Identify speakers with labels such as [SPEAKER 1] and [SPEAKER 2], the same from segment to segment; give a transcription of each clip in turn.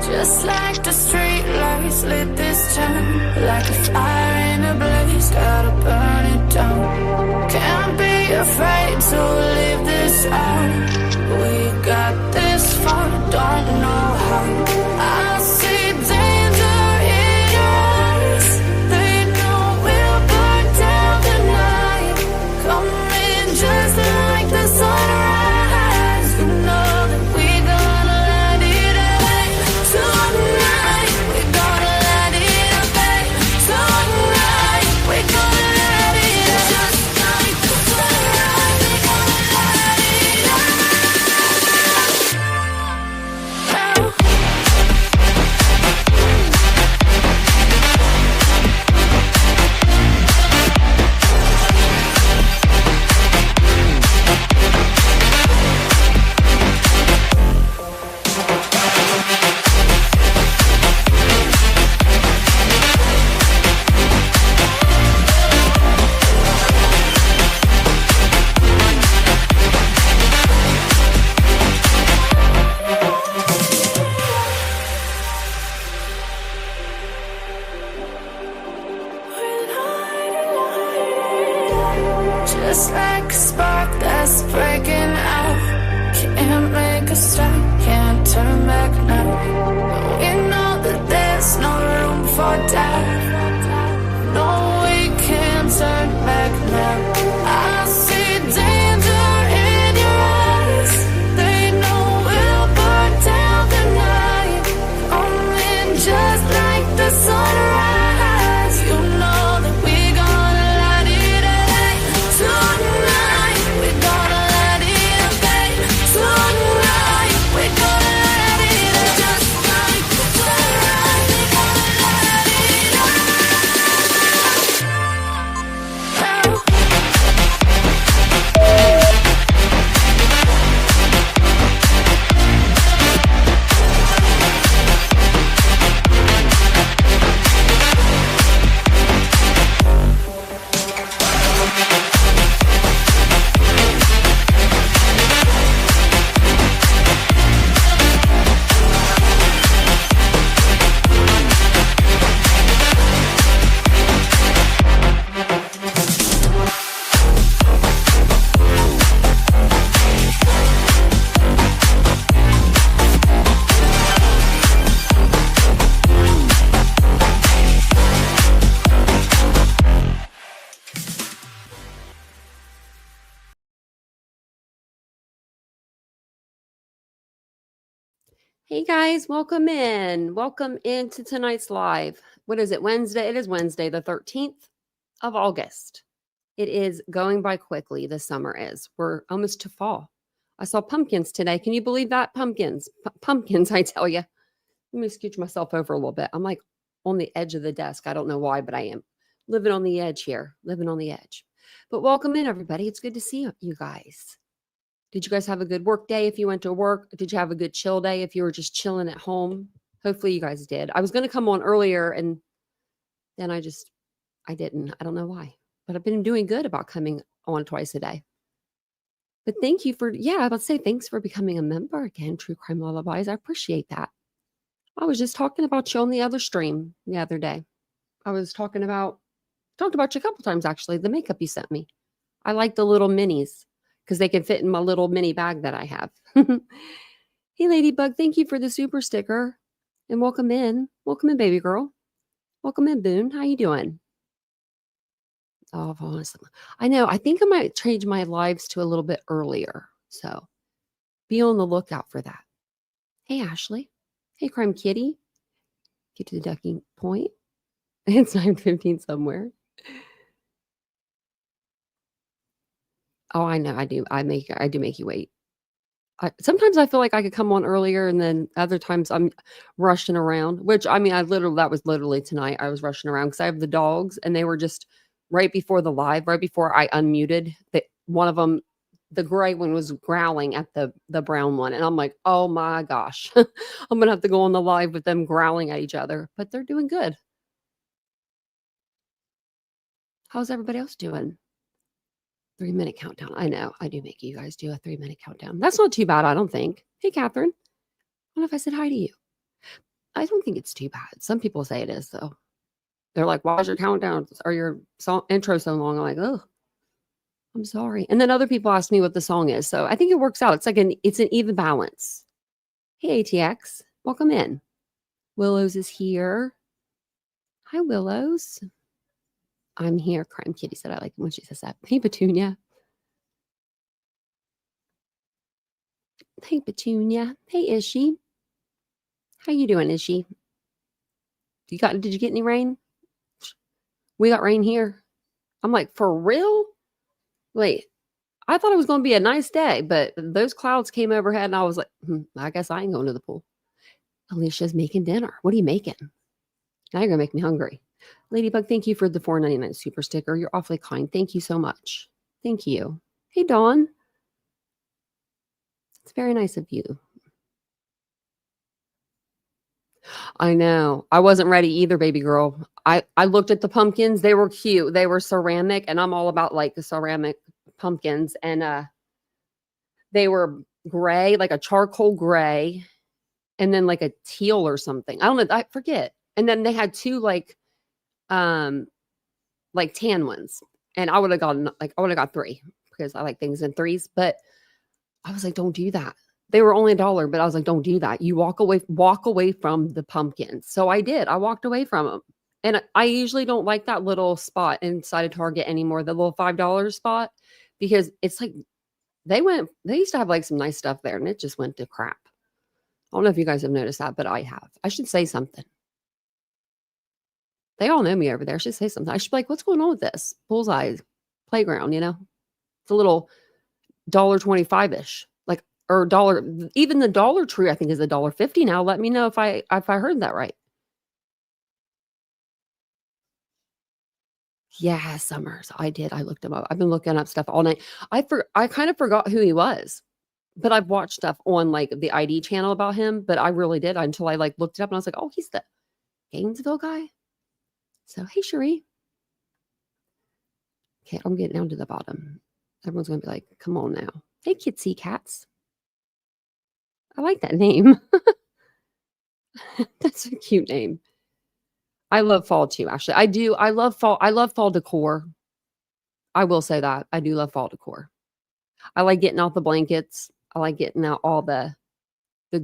[SPEAKER 1] Just like the street lights lit this town, like a fire in a blaze, gotta burn it down. Can't be afraid to leave this out. We got this far, don't know how. I see danger in your eyes. They know we'll burn down the night. Coming just like the sunrise. You know that we're gonna light it up tonight. We're gonna light it up tonight. We're gonna light it up just like the sunrise. We're gonna light it up now. Just like a spark that's breaking out. Can't make a stop, can't turn back now. We know that there's no room for doubt. No, we can't turn back now. I see danger in your eyes. They know we'll burn down the night. Coming just like the sunrise. You know that we're gonna light it up tonight. We're gonna light it up tonight. We're gonna light it up just like the sunrise. We're gonna light it up now.
[SPEAKER 2] Hey guys, welcome in. Welcome into tonight's live. What is it? Wednesday? It is Wednesday, the 13th of August. It is going by quickly. The summer is. We're almost to fall. I saw pumpkins today. Can you believe that? Pumpkins. Pumpkins, I tell you. Let me scooch myself over a little bit. I'm like on the edge of the desk. I don't know why, but I am living on the edge here. Living on the edge. But welcome in, everybody. It's good to see you guys. Did you guys have a good work day if you went to work? Did you have a good chill day if you were just chilling at home? Hopefully you guys did. I was going to come on earlier and then I didn't. I don't know why. But I've been doing good about coming on twice a day. But thank you for, I was about to say thanks for becoming a member again, True Crime Lullabies. I appreciate that. I was just talking about you on the other stream the other day. I was talked about you a couple times actually, the makeup you sent me. I like the little minis, because they can fit in my little mini bag that I have. Hey, Ladybug, thank you for the super sticker. And welcome in. Welcome in, baby girl. Welcome in, Boone. How you doing? Oh, honestly. I know. I think I might change my lives to a little bit earlier. So be on the lookout for that. Hey, Ashley. Hey, Crime Kitty. Get to the ducking point. It's 9:15 somewhere. Oh, I know. I do. I do make you wait. Sometimes I feel like I could come on earlier, and then other times I'm rushing around, which I mean, that was literally tonight. I was rushing around because I have the dogs and they were just right before the live, right before I unmuted, one of them, the gray one, was growling at the brown one. And I'm like, oh my gosh, I'm going to have to go on the live with them growling at each other, but they're doing good. How's everybody else doing? 3-minute countdown. I know. I do make you guys do a 3-minute countdown. That's not too bad, I don't think. Hey, Catherine. I don't know if I said hi to you. I don't think it's too bad. Some people say it is, though. They're like, why is your countdown or your intro so long? I'm like, oh, I'm sorry. And then other people ask me what the song is. So I think it works out. It's an even balance. Hey, ATX, welcome in. Willows is here. Hi, Willows. I'm here. Crime Kitty said I like it when she says that. Hey, Petunia. Hey, Petunia. Hey, Ishi. How you doing, Ishi? Did you get any rain? We got rain here. I'm like, for real? Wait, I thought it was going to be a nice day, but those clouds came overhead and I was like, I guess I ain't going to the pool. Alicia's making dinner. What are you making? Now you're going to make me hungry. Ladybug, thank you for the $4.99 super sticker. You're awfully kind. Thank you so much. Thank you. Hey, Dawn. It's very nice of you. I know. I wasn't ready either, baby girl. I looked at the pumpkins. They were cute. They were ceramic, and I'm all about like the ceramic pumpkins. And they were gray, like a charcoal gray, and then like a teal or something. I don't know. I forget. And then they had two like tan ones. And I would have got three because I like things in threes. But I was like, don't do that. They were only $1, but I was like, don't do that. You walk away from the pumpkins. So I did. I walked away from them. And I usually don't like that little spot inside of Target anymore, the little $5 spot, because it's like they used to have like some nice stuff there and it just went to crap. I don't know if you guys have noticed that, but I have. I should say something. They all know me over there. I should say something. I should be like, what's going on with this? Bullseye playground, It's a little $1.25-ish. Like, or dollar, even the Dollar Tree, I think, is $1.50 now. Let me know if I heard that right. Yeah, Summers. I did. I looked him up. I've been looking up stuff all night. I kind of forgot who he was, but I've watched stuff on like the ID channel about him, but I really did until I like looked it up and I was like, oh, he's the Gainesville guy. So, hey, Cherie. Okay, I'm getting down to the bottom. Everyone's going to be like, come on now. Hey, Kitsy Cats. I like that name. That's a cute name. I love fall too, actually. I do. I love fall. I love fall decor. I will say that. I do love fall decor. I like getting out the blankets. I like getting out all the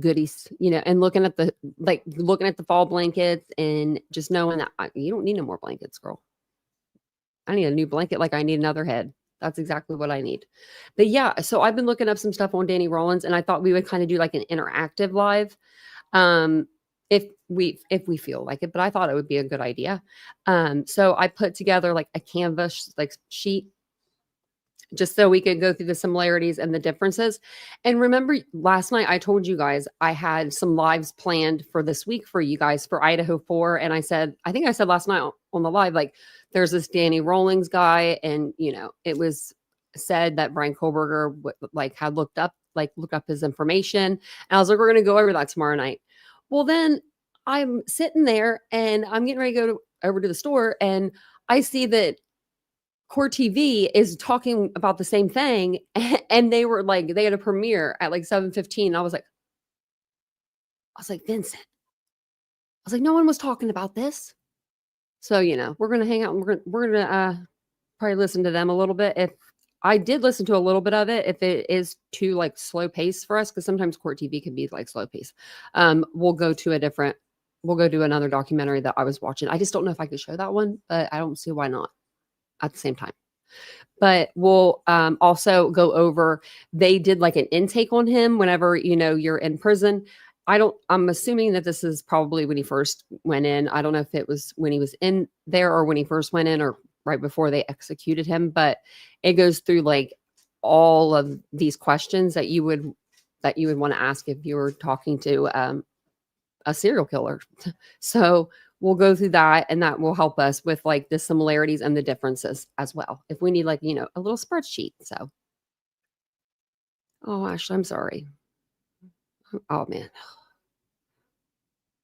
[SPEAKER 2] goodies, and looking at the fall blankets and just knowing that you don't need no more blankets, girl. I need a new blanket like I need another head. That's exactly what I need. But yeah, so I've been looking up some stuff on Danny Rollins and I thought we would kind of do like an interactive live. If we feel like it, but I thought it would be a good idea. So I put together like a canvas like sheet just so we could go through the similarities and the differences. And remember last night I told you guys I had some lives planned for this week for you guys for Idaho 4. And I think I said last night on the live, like there's this Danny Rollins guy. And, it was said that Bryan Kohberger had looked up his information. And I was like, we're going to go over that tomorrow night. Well, then I'm sitting there and I'm getting ready to go over to the store and I see that Core TV is talking about the same thing. And they were like, they had a premiere at like 7:15. I was like, Vincent. I was like, no one was talking about this. So, we're going to hang out and we're going to probably listen to them a little bit. If I did listen to a little bit of it, if it is too like slow pace for us, because sometimes Core TV can be like slow pace. We'll go to another documentary that I was watching. I just don't know if I could show that one, but I don't see why not at the same time. But we'll also go over, they did like an intake on him whenever, you're in prison. I'm assuming that this is probably when he first went in. I don't know if it was when he was in there or when he first went in or right before they executed him, but it goes through like all of these questions that you would want to ask if you were talking to a serial killer. So we'll go through that and that will help us with like the similarities and the differences as well. If we need like, a little spreadsheet. So, oh, Ashley, I'm sorry. Oh man.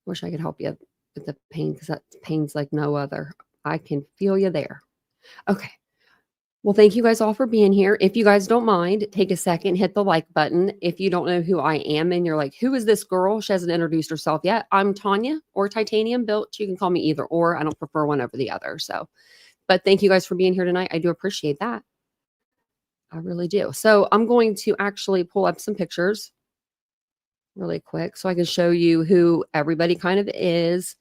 [SPEAKER 2] Wish I could help you with the pain because that pain's like no other. I can feel you there. Okay. Well, thank you guys all for being here. If you guys don't mind, take a second, hit the like button. If you don't know who I am and you're like, who is this girl? She hasn't introduced herself yet. I'm Tanya, or TitaniumBuilt. You can call me either or. I don't prefer one over the other. So, but thank you guys for being here tonight. I do appreciate that. I really do. So I'm going to actually pull up some pictures really quick so I can show you who everybody kind of is.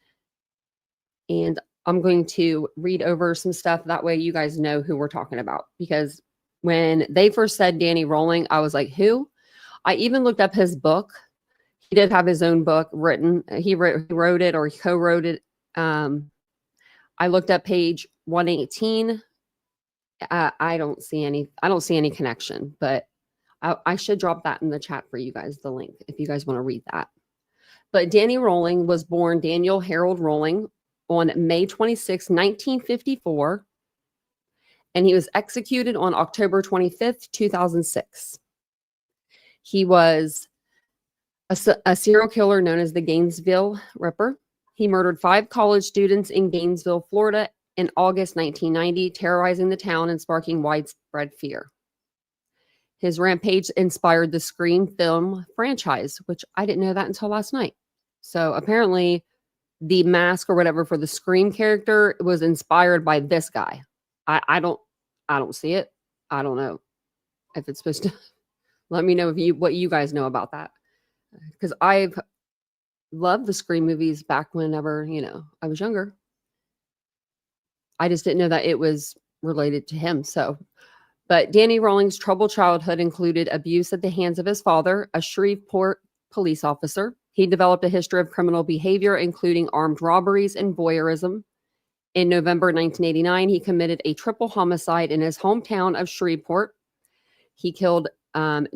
[SPEAKER 2] And I'm going to read over some stuff. That way you guys know who we're talking about. Because when they first said Danny Rolling, I was like, who? I even looked up his book. He did have his own book written. He wrote it or he co-wrote it. I looked up page 118. I don't see any connection, but I should drop that in the chat for you guys, the link, if you guys want to read that. But Danny Rolling was born Daniel Harold Rolling on May 26, 1954, and he was executed on October 25th, 2006. He was a serial killer known as the Gainesville Ripper. He murdered 5 college students in Gainesville, Florida in August 1990, terrorizing the town and sparking widespread fear. His rampage inspired the Scream film franchise, which I didn't know that until last night. So apparently the mask or whatever for the Scream character was inspired by this guy. I don't see it. I don't know if it's supposed to. Let me know what you guys know about that. Because I've loved the Scream movies back whenever, I was younger. I just didn't know that it was related to him. But Danny Rolling's troubled childhood included abuse at the hands of his father, a Shreveport police officer. He developed a history of criminal behavior, including armed robberies and voyeurism. In November 1989, he committed a triple homicide in his hometown of Shreveport. He killed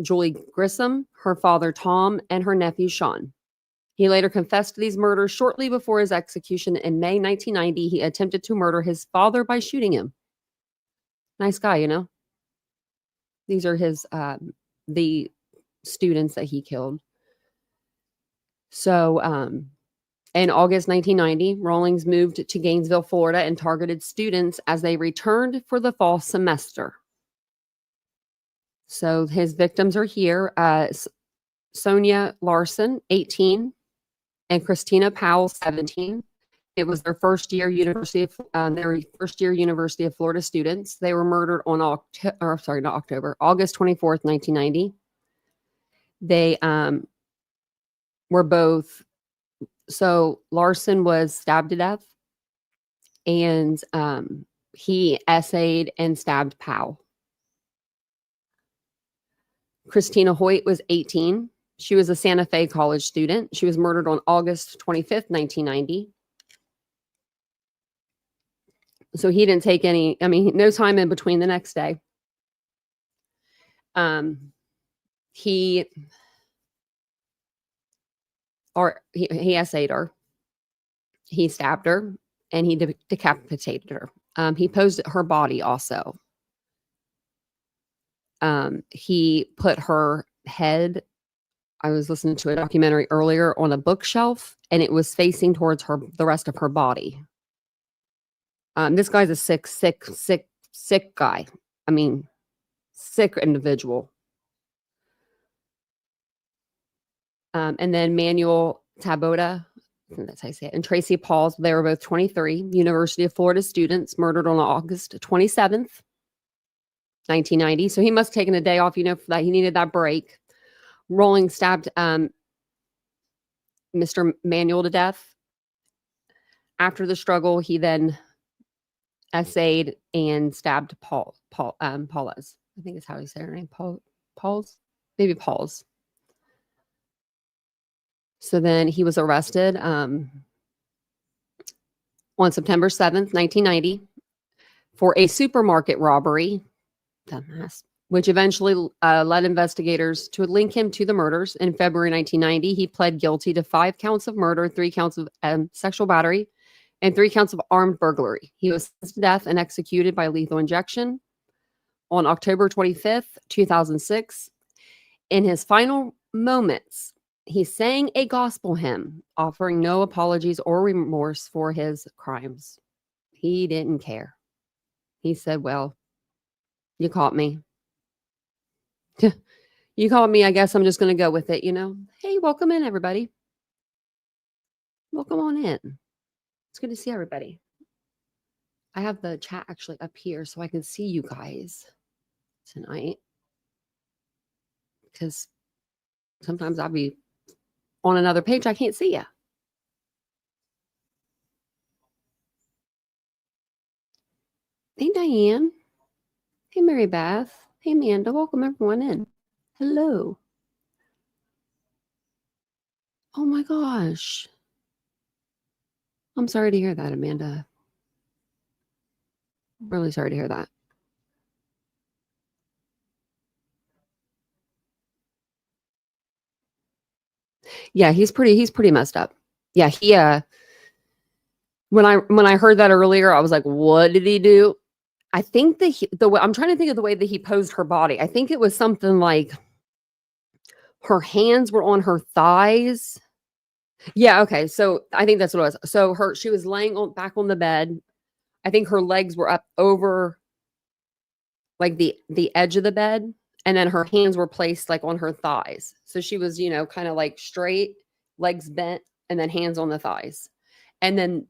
[SPEAKER 2] Julie Grissom, her father Tom, and her nephew Sean. He later confessed to these murders. Shortly before his execution in May 1990, he attempted to murder his father by shooting him. Nice guy, These are his the students that he killed. So in August 1990, Rollins moved to Gainesville, Florida, and targeted students as they returned for the fall semester. So his victims are here. Sonia Larson, 18, and Christina Powell, 17. It was their first year University of Florida students. They were murdered on August 24th, 1990. They were both. So Larson was stabbed to death, and he essayed and stabbed Powell. Christina Hoyt was 18. She was a Santa Fe college student. She was murdered on August 25th, 1990. So he didn't take no time in between the next day. He essayed her. He stabbed her, and he decapitated her. He posed her body also. He put her head, I was listening to a documentary earlier, on a bookshelf, and it was facing towards the rest of her body. This guy's a sick guy. Sick individual. And then Manuel Tabota, I think that's how you say it, and Tracy Pauls, they were both 23, University of Florida students, murdered on August 27th, 1990. So he must have taken a day off, for that. He needed that break. Rolling stabbed Mr. Manuel to death. After the struggle, he then essayed and stabbed Paula's. I think it's how you say her name. Paul's? Maybe Paul's. So then he was arrested on September 7th, 1990 for a supermarket robbery, dumbass, which eventually led investigators to link him to the murders. In February 1990, he pled guilty to 5 counts of murder, 3 counts of sexual battery, and 3 counts of armed burglary. He was sentenced to death and executed by lethal injection on October 25th, 2006. In his final moments, he sang a gospel hymn, offering no apologies or remorse for his crimes. He didn't care. He said, well, You caught me. You caught me. I guess I'm just going to go with it, Hey, welcome in, everybody. Welcome on in. It's good to see everybody. I have the chat actually up here so I can see you guys tonight. Because sometimes I'll be on another page. I can't see you. Hey, Diane. Hey, Mary Beth. Hey, Amanda. Welcome everyone in. Hello. Oh my gosh. I'm sorry to hear that, Amanda. Really sorry to hear that. Yeah, he's pretty messed up. Yeah, he when I heard that earlier, I was like, what did he do? I think the way I'm trying to think of the way that he posed her body. I think it was something like her hands were on her thighs. Yeah, okay. So I think that's what it was. So she was laying back on the bed. I think her legs were up over like the edge of the bed, and then her hands were placed like on her thighs. So she was, kind of like straight, legs bent, and then hands on the thighs. And then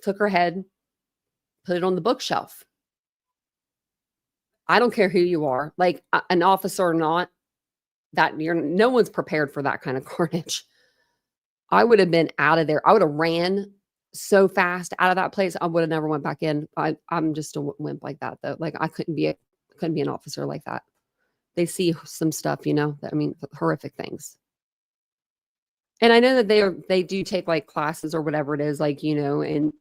[SPEAKER 2] took her head, put it on the bookshelf. I don't care who you are, like an officer or not, no one's prepared for that kind of carnage. I would have been out of there. I would have ran so fast out of that place. I would have never went back in. I'm just a wimp like that, though. Like I couldn't be an officer like that. They see some stuff, horrific things. And I know that they do take like classes or whatever it is, like, and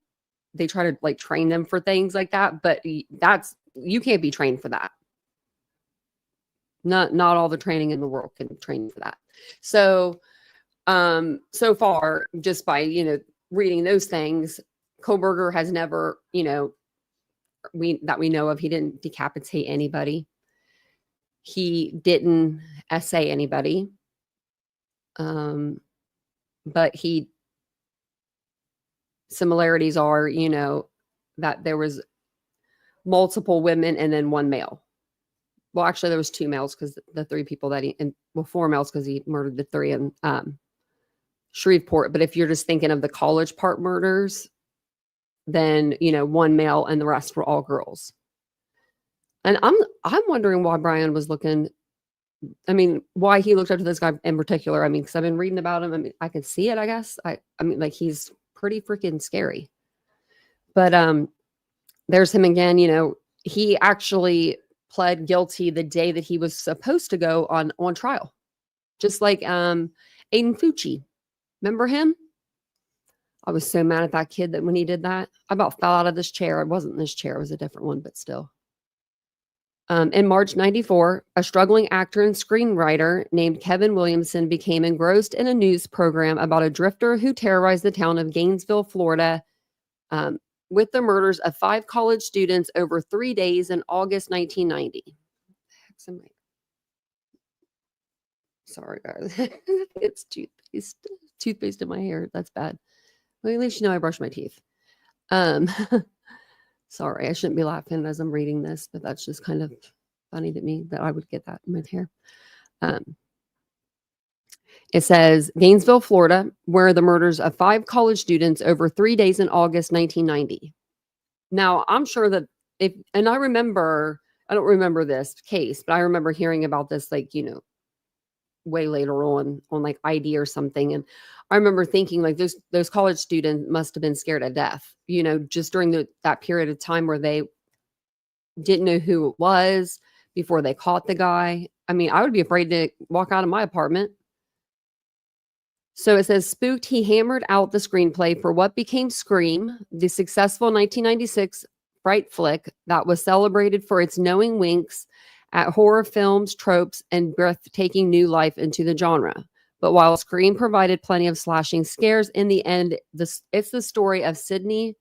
[SPEAKER 2] they try to like train them for things like that. But you can't be trained for that. Not all the training in the world can train for that. So, so far, just by, reading those things, Kohberger has never, we know of, he didn't decapitate anybody. He didn't essay anybody. But similarities are, that there was multiple women and then one male. Well, actually, there was two males because the three people four males because he murdered the three in Shreveport. But if you're just thinking of the College Park murders, then, one male and the rest were all girls. And I'm wondering why Bryan was looking. I mean, why he looked up to this guy in particular. I mean, because I've been reading about him. I mean, I can see it, I guess. I mean, like, he's pretty freaking scary. But there's him again. He actually pled guilty the day that he was supposed to go on trial. Just like Aiden Fucci. Remember him? I was so mad at that kid that when he did that, I about fell out of this chair. It wasn't this chair. It was a different one, but still. In March 94, a struggling actor and screenwriter named Kevin Williamson became engrossed in a news program about a drifter who terrorized the town of Gainesville, Florida, with the murders of 5 college students over 3 days in August 1990. Sorry, guys. It's toothpaste in my hair. That's bad. Well, at least I brush my teeth. Sorry, I shouldn't be laughing as I'm reading this, but that's just kind of funny to me that I would get that in my hair. It says Gainesville, Florida, where the murders of 5 college students over 3 days in August 1990. Now, I'm sure that I don't remember this case, but I remember hearing about this, like, way later on like ID or something. And I remember thinking like those college students must have been scared to death, just during that period of time where they didn't know who it was before they caught the guy. I mean, I would be afraid to walk out of my apartment. So it says, spooked, he hammered out the screenplay for what became Scream, the successful 1996 fright flick that was celebrated for its knowing winks at horror films, tropes, and breathtaking new life into the genre. But while Scream provided plenty of slashing scares, in the end, it's the story of Sidney,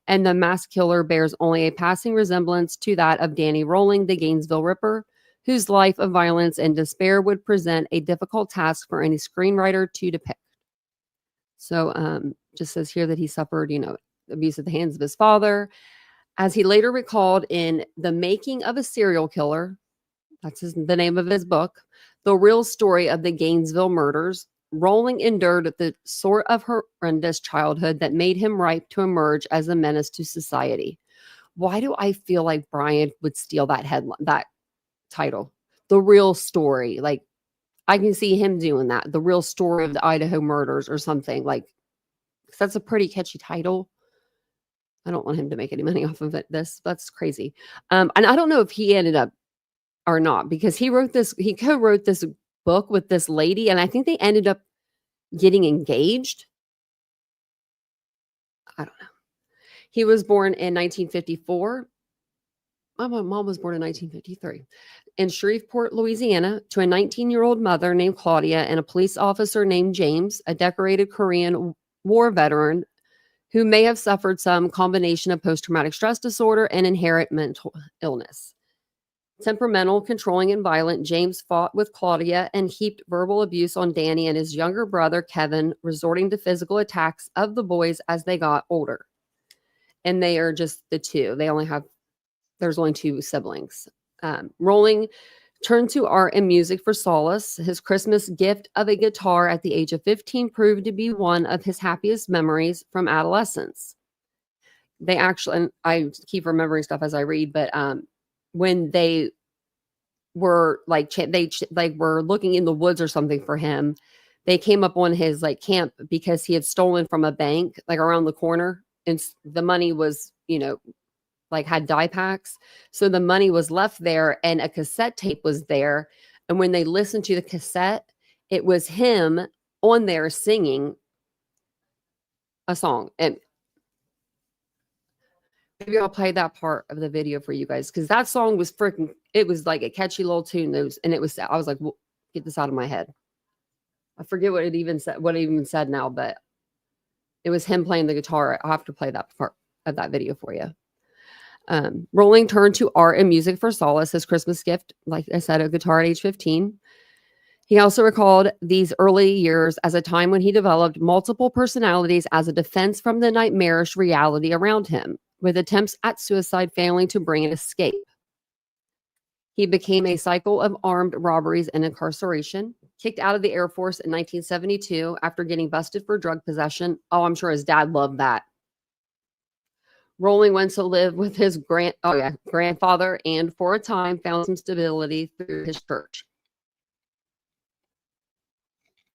[SPEAKER 2] and the mass killer bears only a passing resemblance to that of Danny Rolling, the Gainesville Ripper, whose life of violence and despair would present a difficult task for any screenwriter to depict. So just says here that he suffered, abuse at the hands of his father. As he later recalled in The Making of a Serial Killer, that's the name of his book, The Real Story of the Gainesville Murders, Rolling endured the sort of horrendous childhood that made him ripe to emerge as a menace to society. Why do I feel like Bryan would steal that headline, that title? The Real Story. Like, I can see him doing that. The Real Story of the Idaho Murders or something. Like, 'cause that's a pretty catchy title. I don't want him to make any money off of it. That's crazy. And I don't know if he ended up or not, because he co-wrote this book with this lady, and I think they ended up getting engaged. I don't know. He was born in 1954. My mom was born in 1953 in Shreveport, Louisiana, to a 19-year-old mother named Claudia and a police officer named James, a decorated Korean War veteran who may have suffered some combination of post-traumatic stress disorder and inherent mental illness. Temperamental, controlling, and violent, James fought with Claudia and heaped verbal abuse on Danny and his younger brother, Kevin, resorting to physical attacks of the boys as they got older. And they are just the two. There's only two siblings. Rolling turned to art and music for solace. His Christmas gift of a guitar at the age of 15 proved to be one of his happiest memories from adolescence. They actually, and I keep remembering stuff as I read, but when they were were looking in the woods or something for him, they came up on his camp because he had stolen from a bank around the corner, and the money was, had dye packs. So the money was left there and a cassette tape was there. And when they listened to the cassette, it was him on there singing a song. And maybe I'll play that part of the video for you guys, because that song was it was like a catchy little tune. I was like, well, get this out of my head. I forget what it even said now, but it was him playing the guitar. I'll have to play that part of that video for you. Rolling turned to art and music for solace. His Christmas gift, like I said, a guitar at age 15. He also recalled these early years as a time when he developed multiple personalities as a defense from the nightmarish reality around him, with attempts at suicide failing to bring an escape. He became a cycle of armed robberies and incarceration, kicked out of the Air Force in 1972 after getting busted for drug possession. Oh, I'm sure his dad loved that. Rolling went to live with his grandfather, and for a time found some stability through his church.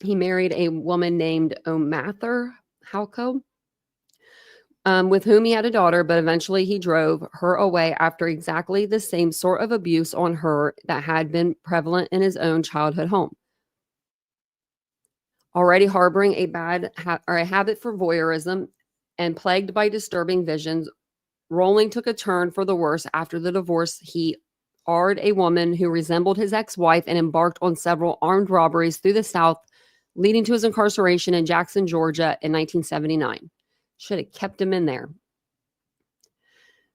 [SPEAKER 2] He married a woman named Omather Halco, with whom he had a daughter, but eventually he drove her away after exactly the same sort of abuse on her that had been prevalent in his own childhood home. Already harboring a habit for voyeurism and plagued by disturbing visions, Rolling took a turn for the worse after the divorce. He married a woman who resembled his ex-wife and embarked on several armed robberies through the South, leading to his incarceration in Jackson, Georgia in 1979. Should have kept him in there.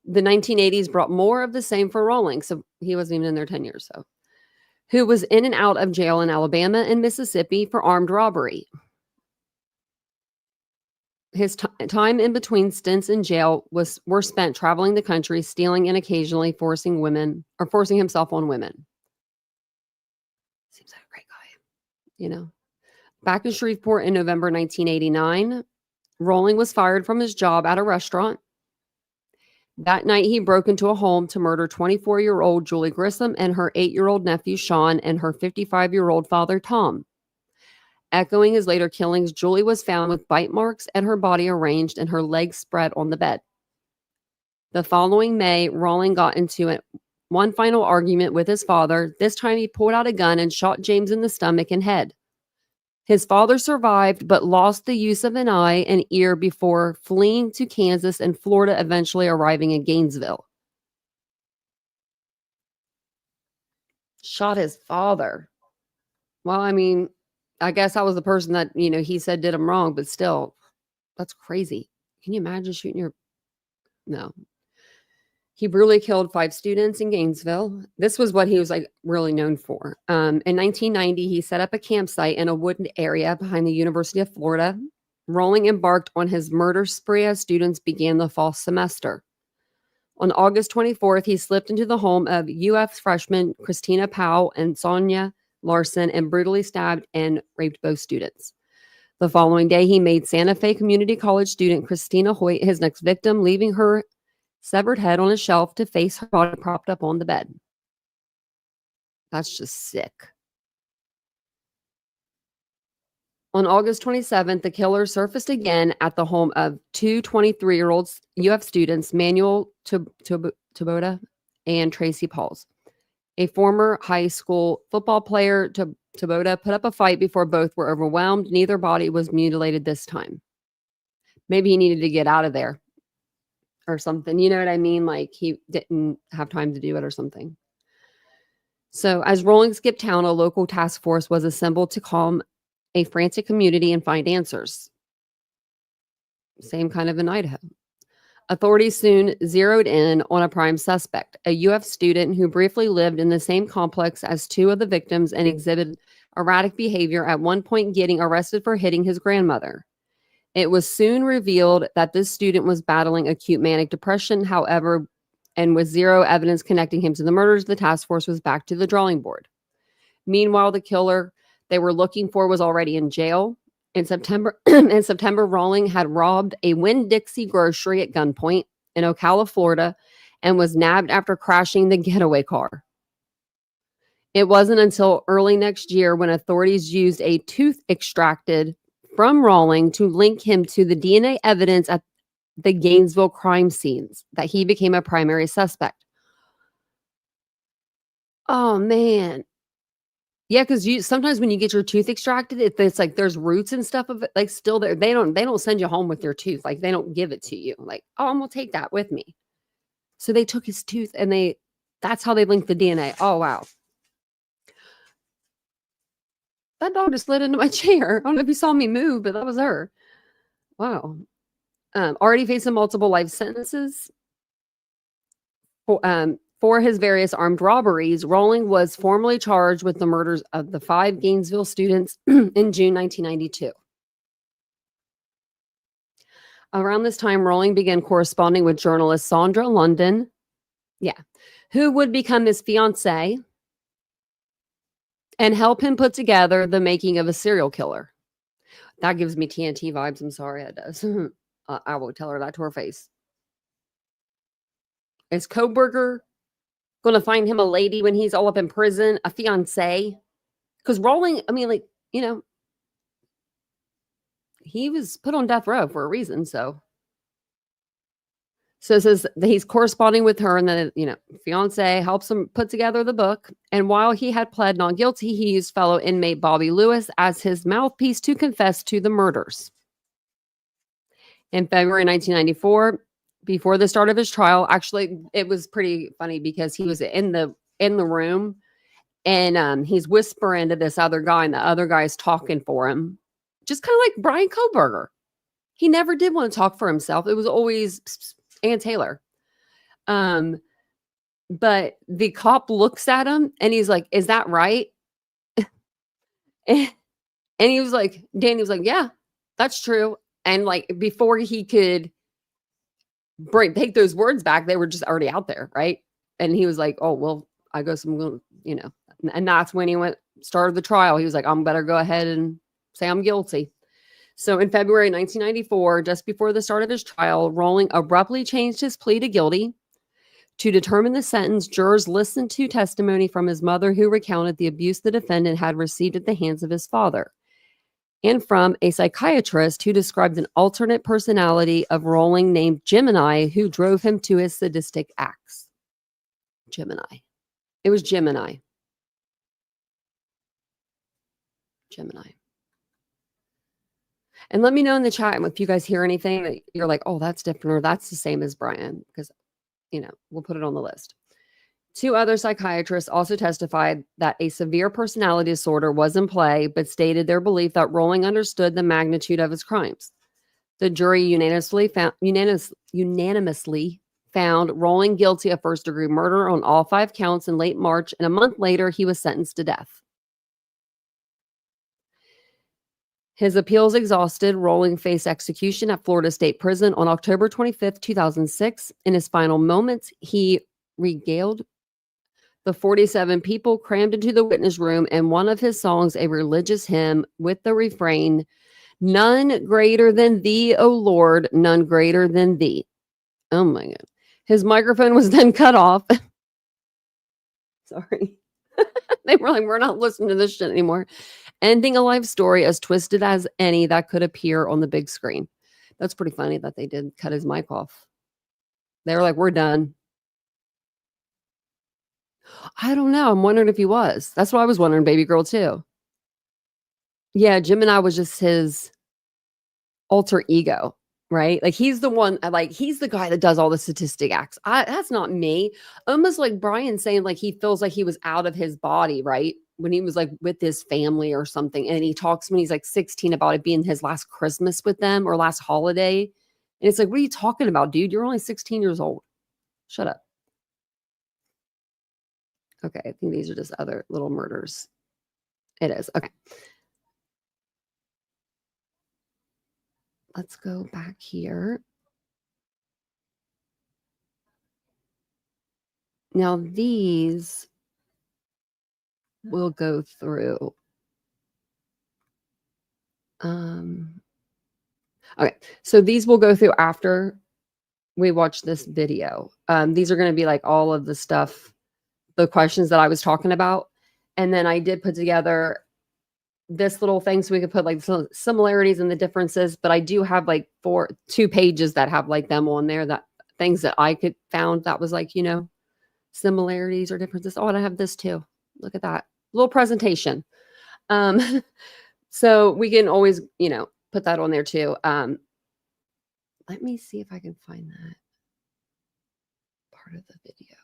[SPEAKER 2] The 1980s brought more of the same for Rolling, so he wasn't even in there 10 years, who was in and out of jail in Alabama and Mississippi for armed robbery. His time in between stints in jail were spent traveling the country, stealing, and occasionally forcing himself on women. Seems like a great guy, Back in Shreveport in November 1989, Rolling was fired from his job at a restaurant. That night, he broke into a home to murder 24-year-old Julie Grissom and her 8-year-old nephew, Sean, and her 55-year-old father, Tom. Echoing his later killings, Julie was found with bite marks and her body arranged and her legs spread on the bed. The following May, Rolling got into one final argument with his father. This time, he pulled out a gun and shot James in the stomach and head. His father survived, but lost the use of an eye and ear before fleeing to Kansas and Florida, eventually arriving in Gainesville. Shot his father. Well, I mean, I guess I was the person that, he said did him wrong, but still, that's crazy. Can you imagine shooting your... No. He brutally killed 5 students in Gainesville. This was what he was really known for. In 1990, he set up a campsite in a wooded area behind the University of Florida. Rolling embarked on his murder spree as students began the fall semester. On August 24th, he slipped into the home of UF freshmen Christina Powell and Sonia Larson and brutally stabbed and raped both students. The following day, he made Santa Fe Community College student Christina Hoyt his next victim, leaving her severed head on a shelf to face her body propped up on the bed. That's just sick. On August 27th, the killer surfaced again at the home of two 23-year-old UF students, Manuel Taboda and Tracy Pauls. A former high school football player, Taboda, put up a fight before both were overwhelmed. Neither body was mutilated this time. Maybe he needed to get out of there or something. You know what I mean? Like he didn't have time to do it or something. So as Rollins skipped town, a local task force was assembled to calm a frantic community and find answers. Same kind of in Idaho. Authorities soon zeroed in on a prime suspect, a UF student who briefly lived in the same complex as two of the victims and exhibited erratic behavior, at one point getting arrested for hitting his grandmother. It was soon revealed that this student was battling acute manic depression, however, and with zero evidence connecting him to the murders, the task force was back to the drawing board. Meanwhile, the killer they were looking for was already in jail. In September, Rollins had robbed a Winn-Dixie grocery at gunpoint in Ocala, Florida, and was nabbed after crashing the getaway car. It wasn't until early next year when authorities used a tooth extracted from Rollins to link him to the DNA evidence at the Gainesville crime scenes that he became a primary suspect. Oh, man. Yeah, because sometimes when you get your tooth extracted, it's like there's roots and stuff of it like still there. They don't send you home with your tooth. Like they don't give it to you. Like, oh, I'm gonna take that with me. So they took his tooth and that's how they linked the DNA. Oh wow. That dog just slid into my chair. I don't know if you saw me move, but that was her. Wow. Already facing multiple life sentences. For his various armed robberies, Rollins was formally charged with the murders of the 5 Gainesville students in June 1992. Around this time, Rollins began corresponding with journalist Sandra London, who would become his fiancée and help him put together the making of a serial killer. That gives me TNT vibes. I'm sorry, it does. I will tell her that to her face. Is Kohberger going to find him a lady when he's all up in prison, a fiancé? Because Rollins, I mean, like, you know, he was put on death row for a reason. So it says that he's corresponding with her and then, fiancé helps him put together the book. And while he had pled not guilty, he used fellow inmate Bobby Lewis as his mouthpiece to confess to the murders. In February 1994, before the start of his trial, actually, it was pretty funny because he was in the room and he's whispering to this other guy and the other guy's talking for him. Just kind of like Bryan Kohberger. He never did want to talk for himself. It was always Ann Taylor. But the cop looks at him and he's like, "Is that right?" and he was like, Danny was like, "Yeah, that's true." And like before he could take those words back, they were just already out there, right? And he was like, "Oh, well, I guess I'm going to, And that's when he started the trial. He was like, "I'm better go ahead and say I'm guilty." So in February 1994, just before the start of his trial, Rollins abruptly changed his plea to guilty. To determine the sentence, jurors listened to testimony from his mother, who recounted the abuse the defendant had received at the hands of his father, and from a psychiatrist who described an alternate personality of Rollins named Gemini, who drove him to his sadistic acts. Gemini. It was Gemini. And let me know in the chat if you guys hear anything that you're like, "Oh, that's different," or "That's the same as Bryan," because, we'll put it on the list. 2 other psychiatrists also testified that a severe personality disorder was in play, but stated their belief that Rollins understood the magnitude of his crimes. The jury unanimously found Rollins guilty of first-degree murder on all 5 counts in late March, and a month later, he was sentenced to death. His appeals exhausted, Rollins faced execution at Florida State Prison on October 25th, 2006. In his final moments, he regaled the 47 people crammed into the witness room and one of his songs, a religious hymn with the refrain, "None greater than thee, O Lord, none greater than thee." Oh my God. His microphone was then cut off. Sorry. They were like, we're not listening to this shit anymore. Ending a life story as twisted as any that could appear on the big screen. That's pretty funny that they did cut his mic off. They were like, we're done. I don't know. I'm wondering if he was. That's what I was wondering, baby girl, too. Yeah, Gemini was just his alter ego, right? Like he's the one, like he's the guy that does all the statistic acts. That's not me. Almost like Bryan saying like he feels like he was out of his body, right? When he was like with his family or something. And he talks when he's like 16 about it being his last Christmas with them or last holiday. And it's like, what are you talking about, dude? You're only 16 years old. Shut up. Okay, I think these are just other little murders. It is. Okay. Let's go back here. Now these we'll go through. Okay, so these will go through after we watch this video. These are going to be like all of the stuff, the questions that I was talking about. And then I did put together this little thing so we could put like some similarities and the differences. But I do have like 2 pages that have like them on there, that things that I could found that was like, you know, similarities or differences. Oh, and I have this too. Look at that little presentation. So we can always, you know, put that on there too. Let me see if I can find that part of the video.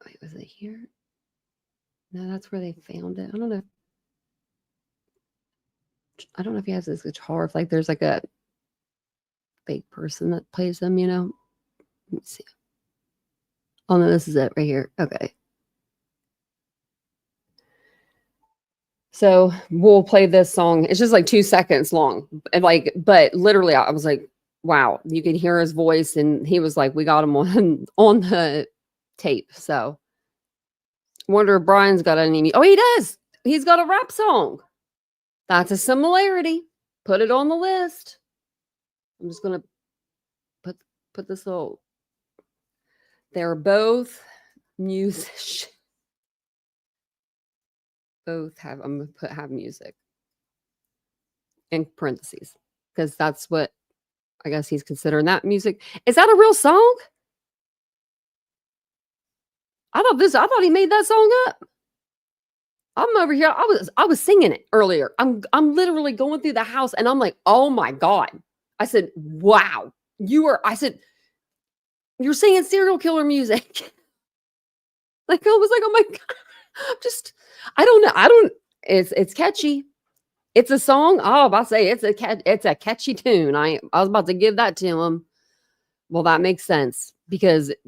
[SPEAKER 2] Wait, was it here? No, that's where they found it. I don't know. I don't know if he has his guitar, if like there's like a fake person that plays them, you know. Let me see. Oh no, this is it right here. Okay. So we'll play this song. It's just like 2 seconds long. And like, but literally I was like, wow, you could hear his voice. And he was like, we got him on the tape. So wonder if Bryan's got any. Oh, he does. He's got a rap song. That's a similarity. Put it on the list. I'm just gonna put this little. They're both musicians. Both have. I'm gonna have music in parentheses because that's what I guess he's considering that music. Is that a real song? I thought he made that song up. I'm over here. I was singing it earlier. I'm literally going through the house and I'm like, oh my God. I said, wow. I said, you're singing serial killer music. Like I was like, oh my God. I don't know. It's catchy. It's a song. Oh, I say it's a catchy tune. I was about to give that to him. Well, that makes sense because it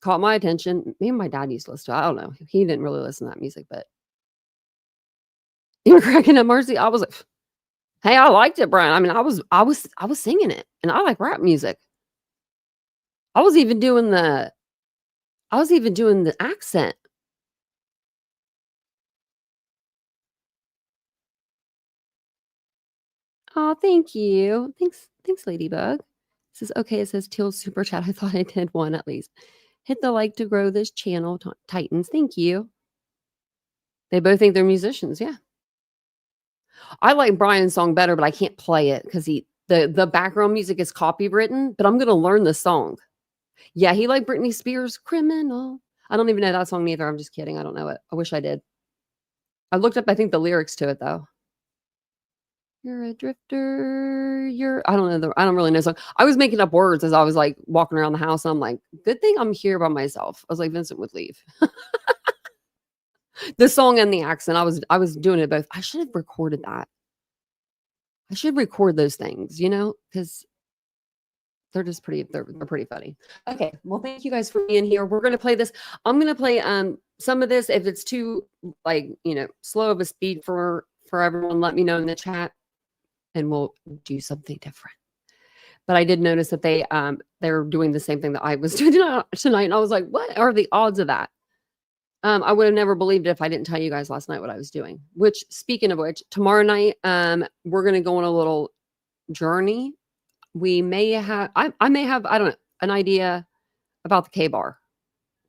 [SPEAKER 2] caught my attention. Me and my dad used to listen to it. I don't know. He didn't really listen to that music, but you were cracking up, Marcy. I was like, hey, I liked it, Bryan. I mean, I was singing it, and I like rap music. I was even doing the accent. Oh, thank you. Thanks, Ladybug. It says, okay, it says Teal Super Chat. I thought I did one at least. Hit the like to grow this channel, Titans. Thank you. They both think they're musicians, yeah. I like Bryan's song better, but I can't play it because the background music is copywritten, but I'm gonna learn the song. Yeah, he liked Britney Spears' Criminal. I don't even know that song either. I'm just kidding. I don't know it. I wish I did. I looked up, I think, the lyrics to it though. You're a drifter. I don't really know. So I was making up words as I was like walking around the house. And I'm like, good thing I'm here by myself. I was like, Vincent would leave. The song and the accent. I was doing it both. I should have recorded that. I should record those things, you know, because they're pretty funny. Okay. Well, thank you guys for being here. We're gonna play this. I'm gonna play some of this, if it's too like, slow of a speed for everyone, let me know in the chat and we'll do something different. But I did notice that they're doing the same thing that I was doing tonight. And I was like, what are the odds of that? I would have never believed it if I didn't tell you guys last night what I was doing. Which, speaking of which, tomorrow night, we're going to go on a little journey. We may have, I may have, I don't know, an idea about the K-bar,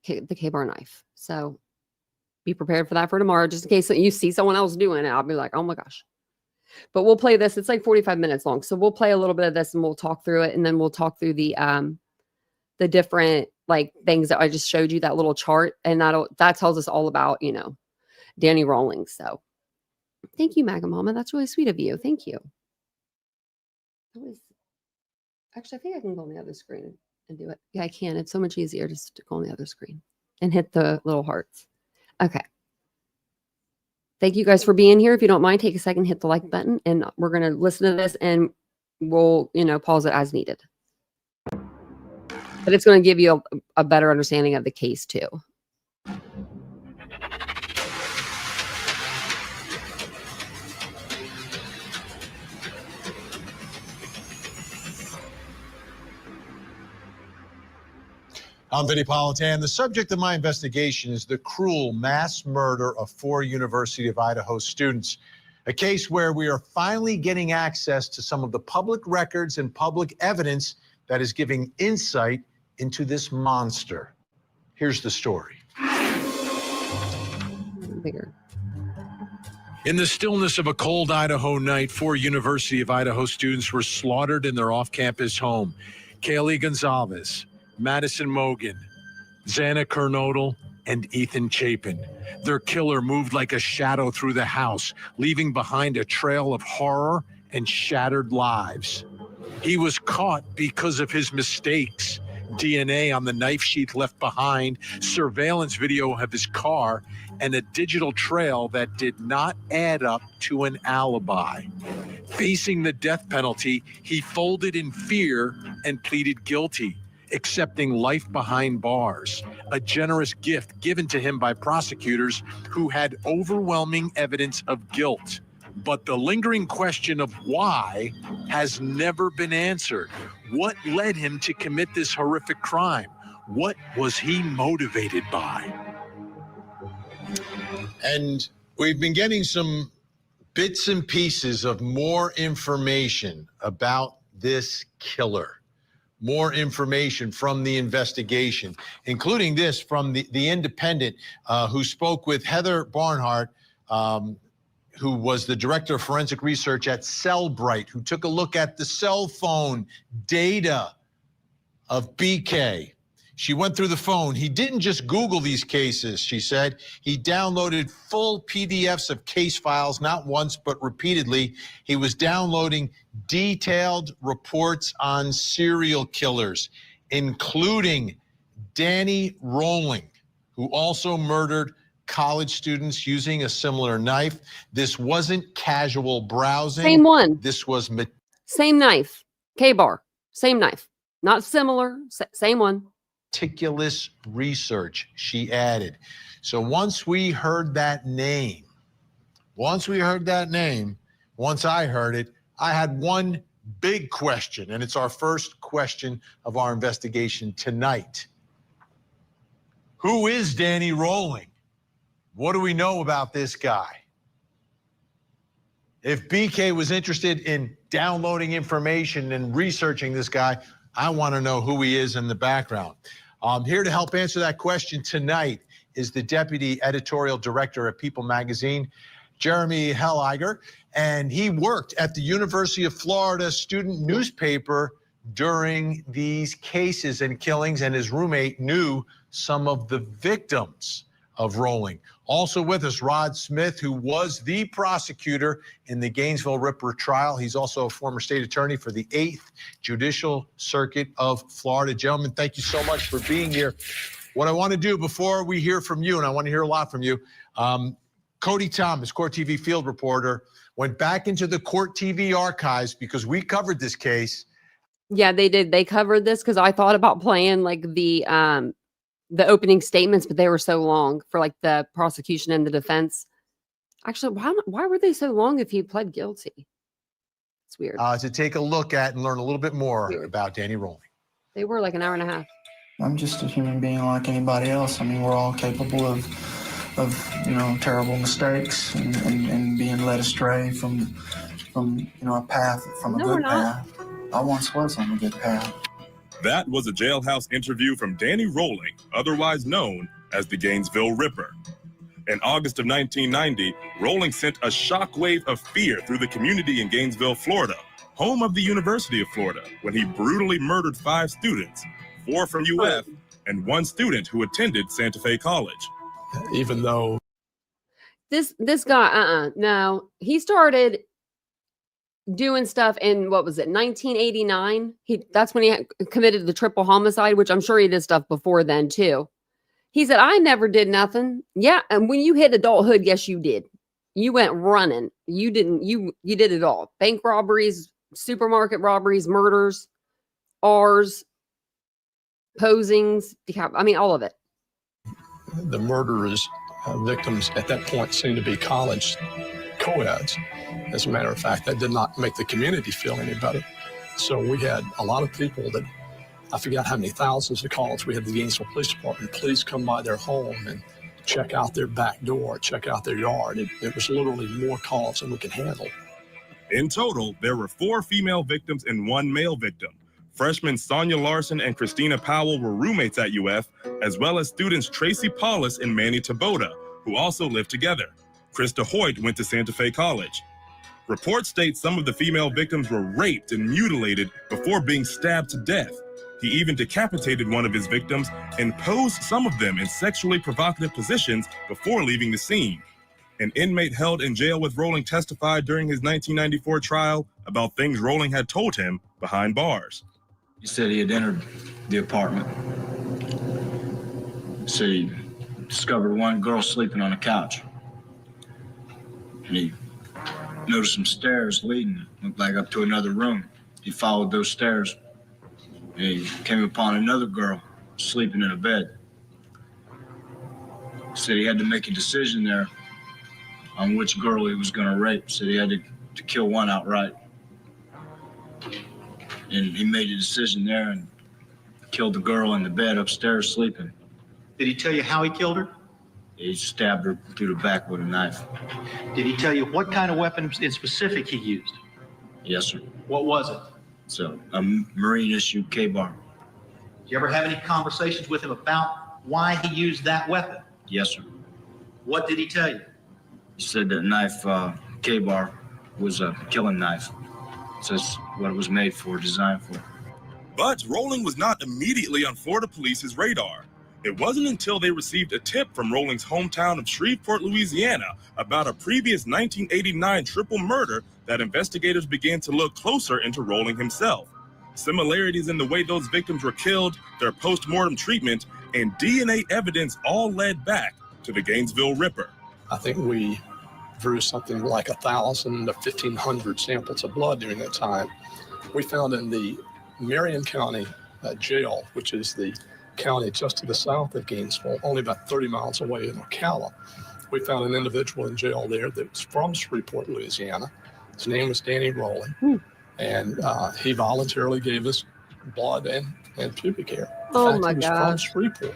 [SPEAKER 2] the K-bar knife. So be prepared for that for tomorrow, just in case you see someone else doing it. I'll be like, oh my gosh. But we'll play this. It's like 45 minutes long. So we'll play a little bit of this and we'll talk through it. And then we'll talk through the different like things that I just showed you, that little chart. And that tells us all about, Danny Rollins. So thank you, Maga Mama. That's really sweet of you. Thank you. Actually, I think I can go on the other screen and do it. Yeah, I can. It's so much easier just to go on the other screen and hit the little hearts. Okay. Thank you guys for being here. If you don't mind, take a second, hit the like button, and we're going to listen to this and we'll, pause it as needed. But it's going to give you a better understanding of the case too.
[SPEAKER 3] I'm Vinny Politan. The subject of my investigation is the cruel mass murder of 4 University of Idaho students, a case where we are finally getting access to some of the public records and public evidence that is giving insight into this monster. Here's the story.
[SPEAKER 2] Bigger.
[SPEAKER 4] In the stillness of a cold Idaho night, 4 University of Idaho students were slaughtered in their off-campus home. Kaylee Gonzalez, Madison Mogan, Xana Kernodle, and Ethan Chapin. Their killer moved like a shadow through the house, leaving behind a trail of horror and shattered lives. He was caught because of his mistakes. DNA on the knife sheath left behind, surveillance video of his car, and a digital trail that did not add up to an alibi. Facing the death penalty, he folded in fear and pleaded guilty, accepting life behind bars, a generous gift given to him by prosecutors who had overwhelming evidence of guilt. But the lingering question of why has never been answered. What led him to commit this horrific crime? What was he motivated by?
[SPEAKER 3] And we've been getting some bits and pieces of more information about this killer. More information from the investigation, including this from the Independent, who spoke with Heather Barnhart, who was the director of forensic research at Cellbrite, who took a look at the cell phone data of BK. She went through the phone. He didn't just Google these cases, she said. He downloaded full PDFs of case files, not once, but repeatedly. He was downloading detailed reports on serial killers, including Danny Rollins, who also murdered college students using a similar knife. This wasn't casual browsing.
[SPEAKER 2] Same one.
[SPEAKER 3] This was
[SPEAKER 2] same knife. K-bar. Same knife. Not similar. Same one.
[SPEAKER 3] Meticulous research, she added. So once we heard that name, once I heard it, I had one big question, and it's our first question of our investigation tonight. Who is Danny Rollins? What do we know about this guy? If BK was interested in downloading information and researching this guy, I want to know who he is in the background. Here to help answer that question tonight is the Deputy Editorial Director at People Magazine, Jeremy Helliger, and he worked at the University of Florida student newspaper during these cases and killings, and his roommate knew some of the victims of Rollins. Also with us, Rod Smith, who was the prosecutor in the Gainesville Ripper trial. He's also a former state attorney for the 8th Judicial Circuit of Florida. Gentlemen, thank you so much for being here. What I want to do before we hear from you, and I want to hear a lot from you, Cody Thomas, Court TV field reporter, went back into the Court TV archives because we covered this case.
[SPEAKER 2] Yeah, they did. They covered this because I thought about playing like the the opening statements, but they were so long for like the prosecution and the defense. Actually, why were they so long if he pled guilty? It's weird.
[SPEAKER 3] To take a look at and learn a little bit more about Danny Rolling.
[SPEAKER 2] They were like an hour and a half.
[SPEAKER 5] I'm just a human being like anybody else. I mean, we're all capable of terrible mistakes and being led astray from a path, from a good path. I once was on a good path.
[SPEAKER 6] That was a jailhouse interview from Danny Rolling, otherwise known as the Gainesville Ripper. In August of 1990, Rolling sent a shockwave of fear through the community in Gainesville, Florida, home of the University of Florida, when he brutally murdered 5 students, 4 from UF, and 1 student who attended Santa Fe College.
[SPEAKER 7] Even though
[SPEAKER 2] this guy, no, he started doing stuff in, what was it, 1989? That's when he committed the triple homicide, which I'm sure he did stuff before then too. He said, I never did nothing. Yeah, and when you hit adulthood, yes, you did. You went running. You didn't. You did it all. Bank robberies, supermarket robberies, murders, R's, posings. I mean, all of it.
[SPEAKER 7] the murderers' victims at that point seemed to be college co-eds. As a matter of fact, that did not make the community feel any better. So we had a lot of people that, I forgot how many thousands of calls. We had the Gainesville Police Department, please come by their home and check out their back door, check out their yard. It was literally more calls than we could handle.
[SPEAKER 6] In total, there were 4 female victims and 1 male victim. Freshmen Sonia Larson and Christina Powell were roommates at UF, as well as students Tracy Paulus and Manny Taboda, who also lived together. Krista Hoyt went to Santa Fe College. Reports state some of the female victims were raped and mutilated before being stabbed to death. He even decapitated one of his victims and posed some of them in sexually provocative positions before leaving the scene. An inmate held in jail with Rolling testified during his 1994 trial about things Rolling had told him behind bars.
[SPEAKER 8] He said he had entered the apartment. So he discovered one girl sleeping on a couch. And he noticed some stairs leading, looked like up to another room. He followed those stairs. And he came upon another girl sleeping in a bed. He said he had to make a decision there on which girl he was going to rape. So he had to kill one outright. And he made a decision there and killed the girl in the bed upstairs sleeping.
[SPEAKER 9] Did he tell you how he killed her?
[SPEAKER 8] He stabbed her through the back with a knife.
[SPEAKER 9] Did he tell you what kind of weapon in specific he used?
[SPEAKER 8] Yes, sir.
[SPEAKER 9] What was it?
[SPEAKER 8] So a Marine issue K-bar.
[SPEAKER 9] Did you ever have any conversations with him about why he used that weapon?
[SPEAKER 8] Yes, sir.
[SPEAKER 9] What did he tell you?
[SPEAKER 8] He said that knife, K-bar, was a killing knife. That's what it was made for, designed for.
[SPEAKER 6] But Rolling was not immediately on Florida police's radar. It wasn't until they received a tip from Rolling's hometown of Shreveport, Louisiana, about a previous 1989 triple murder that investigators began to look closer into Rolling himself. Similarities in the way those victims were killed, their post-mortem treatment, and DNA evidence all led back to the Gainesville Ripper.
[SPEAKER 7] I think we drew something like 1,000 to 1,500 samples of blood during that time. We found in the Marion County jail, which is the county just to the south of Gainesville, only about 30 miles away in Ocala. We found an individual in jail there that was from Shreveport, Louisiana. His name was Danny Rolling, and he voluntarily gave us blood and pubic hair.
[SPEAKER 2] Oh my
[SPEAKER 7] gosh.
[SPEAKER 2] gosh.
[SPEAKER 7] He was from Shreveport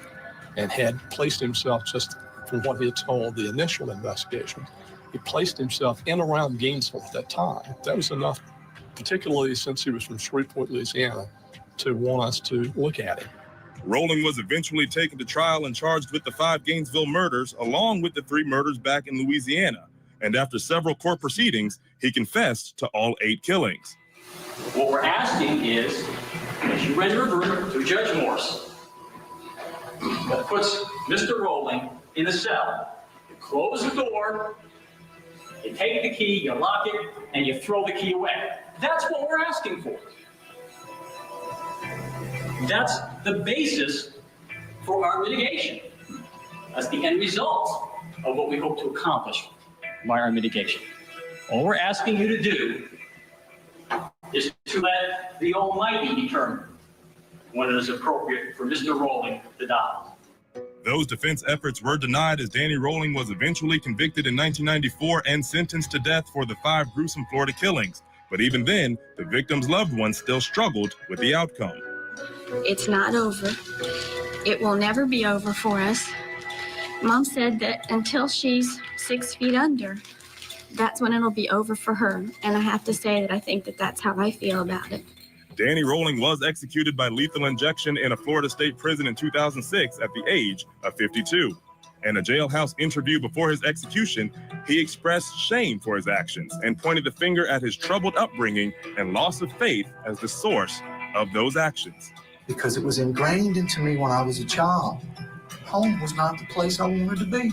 [SPEAKER 7] and had placed himself, just from what he had told the initial investigation, he placed himself in around Gainesville at that time. That was enough, particularly since he was from Shreveport, Louisiana, to want us to look at him.
[SPEAKER 6] Rolling was eventually taken to trial and charged with the 5 Gainesville murders, along with the 3 murders back in Louisiana. And after several court proceedings, he confessed to all 8 killings.
[SPEAKER 10] What we're asking is that you render a verdict to Judge Morse that puts Mr. Rolling in a cell. You close the door, you take the key, you lock it, and you throw the key away. That's what we're asking for. That's the basis for our mitigation. That's the end result of what we hope to accomplish by our mitigation. All we're asking you to do is to let the Almighty determine when it is appropriate for Mr. Rolling to die.
[SPEAKER 6] Those defense efforts were denied as Danny Rolling was eventually convicted in 1994 and sentenced to death for the 5 gruesome Florida killings. But even then, the victims' loved ones still struggled with the outcome.
[SPEAKER 11] It's not over. It will never be over for us. Mom said that until she's 6 feet under, that's when it'll be over for her. And I have to say that I think that that's how I feel about it.
[SPEAKER 6] Danny Rolling was executed by lethal injection in a Florida state prison in 2006 at the age of 52. In a jailhouse interview before his execution, he expressed shame for his actions and pointed the finger at his troubled upbringing and loss of faith as the source of those actions.
[SPEAKER 5] Because it was ingrained into me when I was a child. Home was not the place I wanted to be.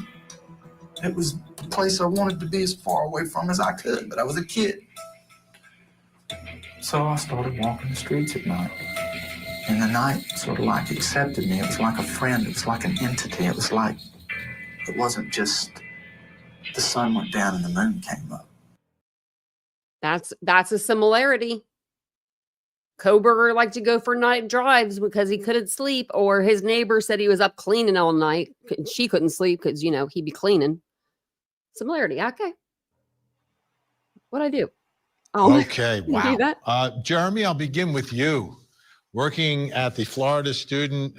[SPEAKER 5] It was the place I wanted to be as far away from as I could, but I was a kid. So I started walking the streets at night. And the night sort of like accepted me. It was like a friend. It was like an entity. It was like, it wasn't just the sun went down and the moon came up.
[SPEAKER 2] That's a similarity. Kohberger liked to go for night drives because he couldn't sleep, or his neighbor said he was up cleaning all night. She couldn't sleep because, you know, he'd be cleaning. Similarity. Okay. What'd I do? Oh,
[SPEAKER 3] okay. Wow. Jeremy, I'll begin with you. Working at the Florida Student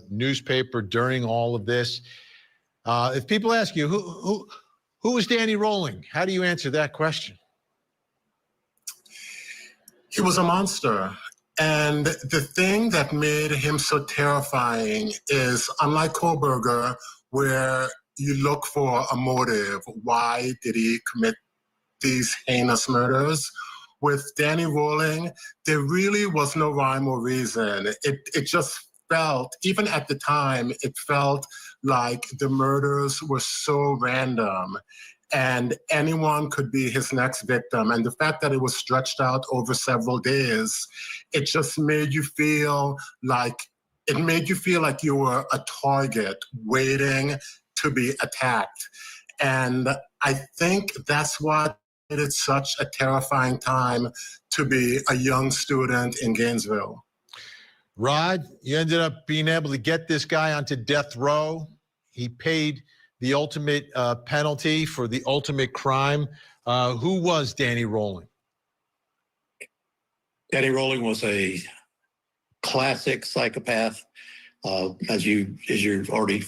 [SPEAKER 3] newspaper during all of this. If people ask you, who was Danny Rolling? How do you answer that question?
[SPEAKER 12] He was a monster. And the thing that made him so terrifying is, unlike Kohberger, where you look for a motive, why did he commit these heinous murders? With Danny Rolling, there really was no rhyme or reason. It just felt, even at the time, it felt like the murders were so random and anyone could be his next victim. And the fact that it was stretched out over several days, it just made you feel like, you were a target waiting to be attacked. And I think that's what made it such a terrifying time to be a young student in Gainesville.
[SPEAKER 3] Rod, you ended up being able to get this guy onto death row. He paid the ultimate penalty for the ultimate crime. Who was Danny Rolling?
[SPEAKER 13] Danny Rolling was a classic psychopath. As you already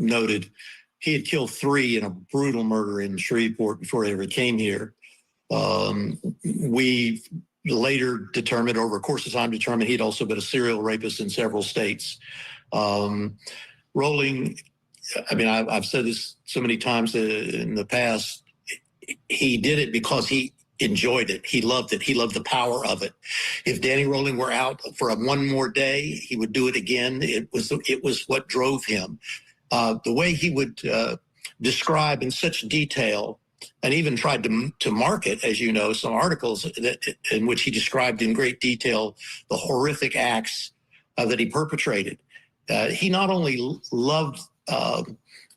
[SPEAKER 13] noted, he had killed 3 in a brutal murder in Shreveport before he ever came here. We later determined, over a course of time, he'd also been a serial rapist in several states. Rolling, I mean, I've said this so many times in the past, he did it because he enjoyed it. He loved it. He loved the power of it. If Danny Rolling were out for one more day, he would do it again. It was what drove him. The way he would describe in such detail, and even tried to market, as you know, some articles in which he described in great detail the horrific acts that he perpetrated. He not only loved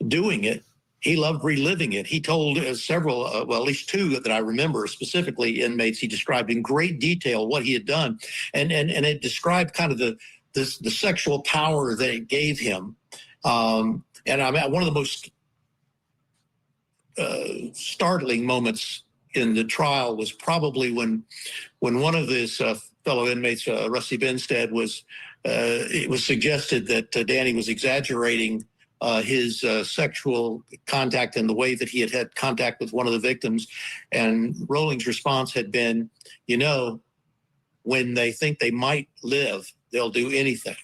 [SPEAKER 13] doing it, he loved reliving it. He told several, well, at least 2 that I remember specifically, inmates, he described in great detail what he had done. And it described kind of the sexual power that it gave him. And I mean, one of the most startling moments in the trial was probably when one of his fellow inmates, Rusty Benstead, it was suggested that Danny was exaggerating his sexual contact and the way that he had contact with one of the victims. And Rolling's response had been, you know, when they think they might live, they'll do anything.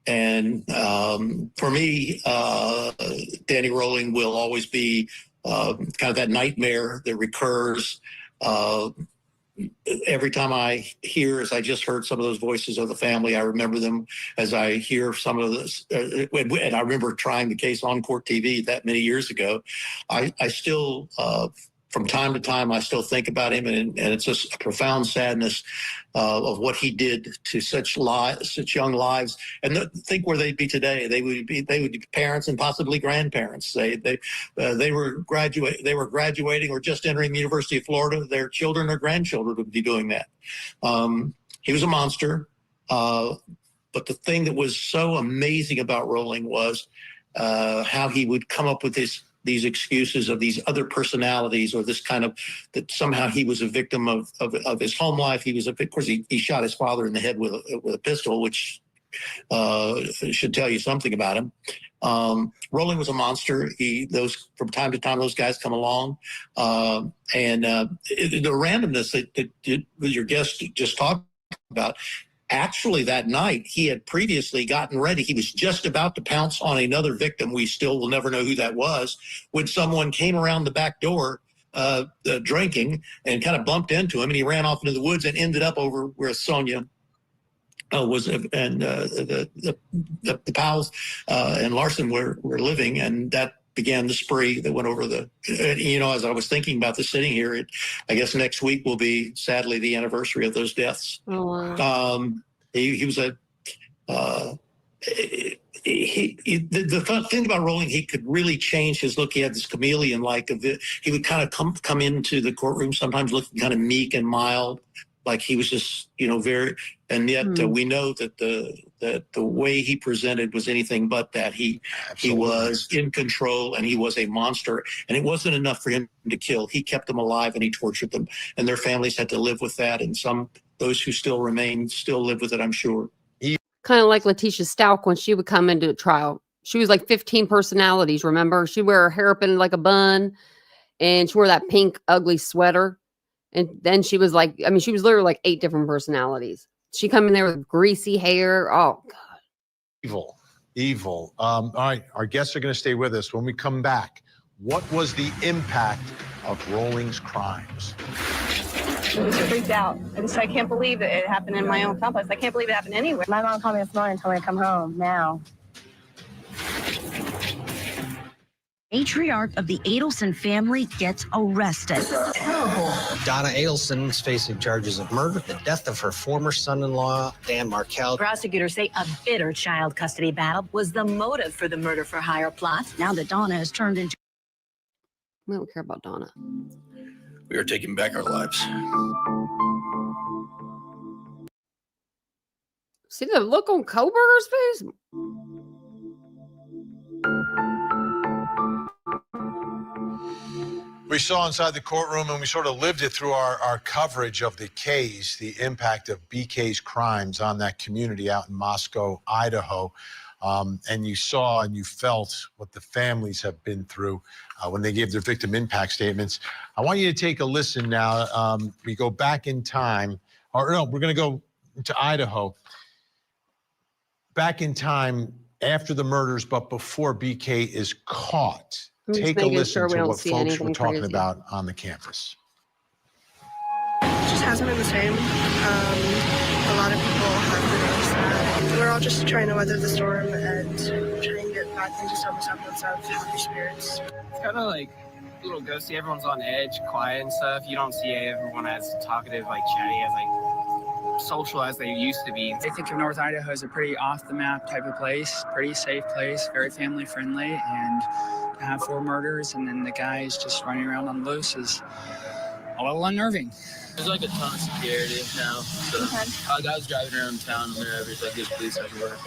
[SPEAKER 13] And for me, Danny Rolling will always be kind of that nightmare that recurs every time I hear, as I just heard some of those voices of the family. I remember them as I hear some of this. And I remember trying the case on court TV that many years ago. I still, from time to time, I still think about him, and it's just a profound sadness of what he did to such young lives. And think where they'd be today. They would be parents and possibly grandparents. They were graduating or just entering the University of Florida. Their children or grandchildren would be doing that. He was a monster. But the thing that was so amazing about Rolling was how he would come up with these excuses of these other personalities, or this kind of, that somehow he was a victim of his home life. Of course, he shot his father in the head with a pistol, which should tell you something about him. Rolling was a monster. From time to time, those guys come along, and the randomness that your guest just talked about. Actually, that night, he had previously gotten ready. He was just about to pounce on another victim. We still will never know who that was, when someone came around the back door drinking and kind of bumped into him, and he ran off into the woods and ended up over where Sonia was, and the Powells and Larson were living, and that began the spree that went over as I was thinking about this sitting here, I guess next week will be sadly the anniversary of those deaths.
[SPEAKER 2] Oh, wow.
[SPEAKER 13] He was the fun thing about Rolling, he could really change his look. He had this chameleon-like of it. He would kind of come into the courtroom sometimes looking kind of meek and mild, like he was just, very, and yet we know that the way he presented was anything but that. He was in control, and he was a monster, and it wasn't enough for him to kill. He kept them alive, and he tortured them, and their families had to live with that, and those who still remain still live with it, I'm sure.
[SPEAKER 2] Kind of like Letitia Stalk when she would come into a trial. She was like 15 personalities, remember? She'd wear her hair up in like a bun, and she wore that pink ugly sweater. And then she was like, she was literally like 8 different personalities. She come in there with greasy hair. Oh, God.
[SPEAKER 3] Evil. All right. Our guests are going to stay with us. When we come back, what was the impact of Rolling's crimes?
[SPEAKER 14] I was freaked out. I can't believe that it happened in my own complex. I can't believe it happened anywhere. My mom called me this morning and told me to come home now.
[SPEAKER 15] Matriarch of the Adelson family gets arrested.
[SPEAKER 16] Terrible. Donna Adelson is facing charges of murder, the death of her former son-in-law, Dan Markell.
[SPEAKER 15] Prosecutors say a bitter child custody battle was the motive for the murder-for-hire plot. Now that Donna has turned into...
[SPEAKER 2] We don't care about Donna.
[SPEAKER 7] We are taking back our lives.
[SPEAKER 2] See the look on Kohberger's face?
[SPEAKER 3] We saw inside the courtroom, and we sort of lived it through our coverage of the case, the impact of BK's crimes on that community out in Moscow, Idaho. And you saw and you felt what the families have been through when they gave their victim impact statements. I want you to take a listen now. We go back in time, or no, we're going to go to Idaho. Back in time after the murders, but before BK is caught. Take a listen to what folks were talking about on the campus.
[SPEAKER 17] It just hasn't been the same. A lot of people have been really sad. We're all just trying to weather the storm and trying to get back into some semblance of happy spirits.
[SPEAKER 18] It's kind of like a little ghosty. Everyone's on edge, quiet and stuff. You don't see everyone as talkative, like chatty, as like social as they used to be.
[SPEAKER 19] I think of North Idaho as a pretty off-the-map type of place, pretty safe place, very family-friendly, and to have 4 murders and then the guys just running around on the loose is a little unnerving.
[SPEAKER 20] There's like a ton of security now, so guys driving around town and there's like police everywhere.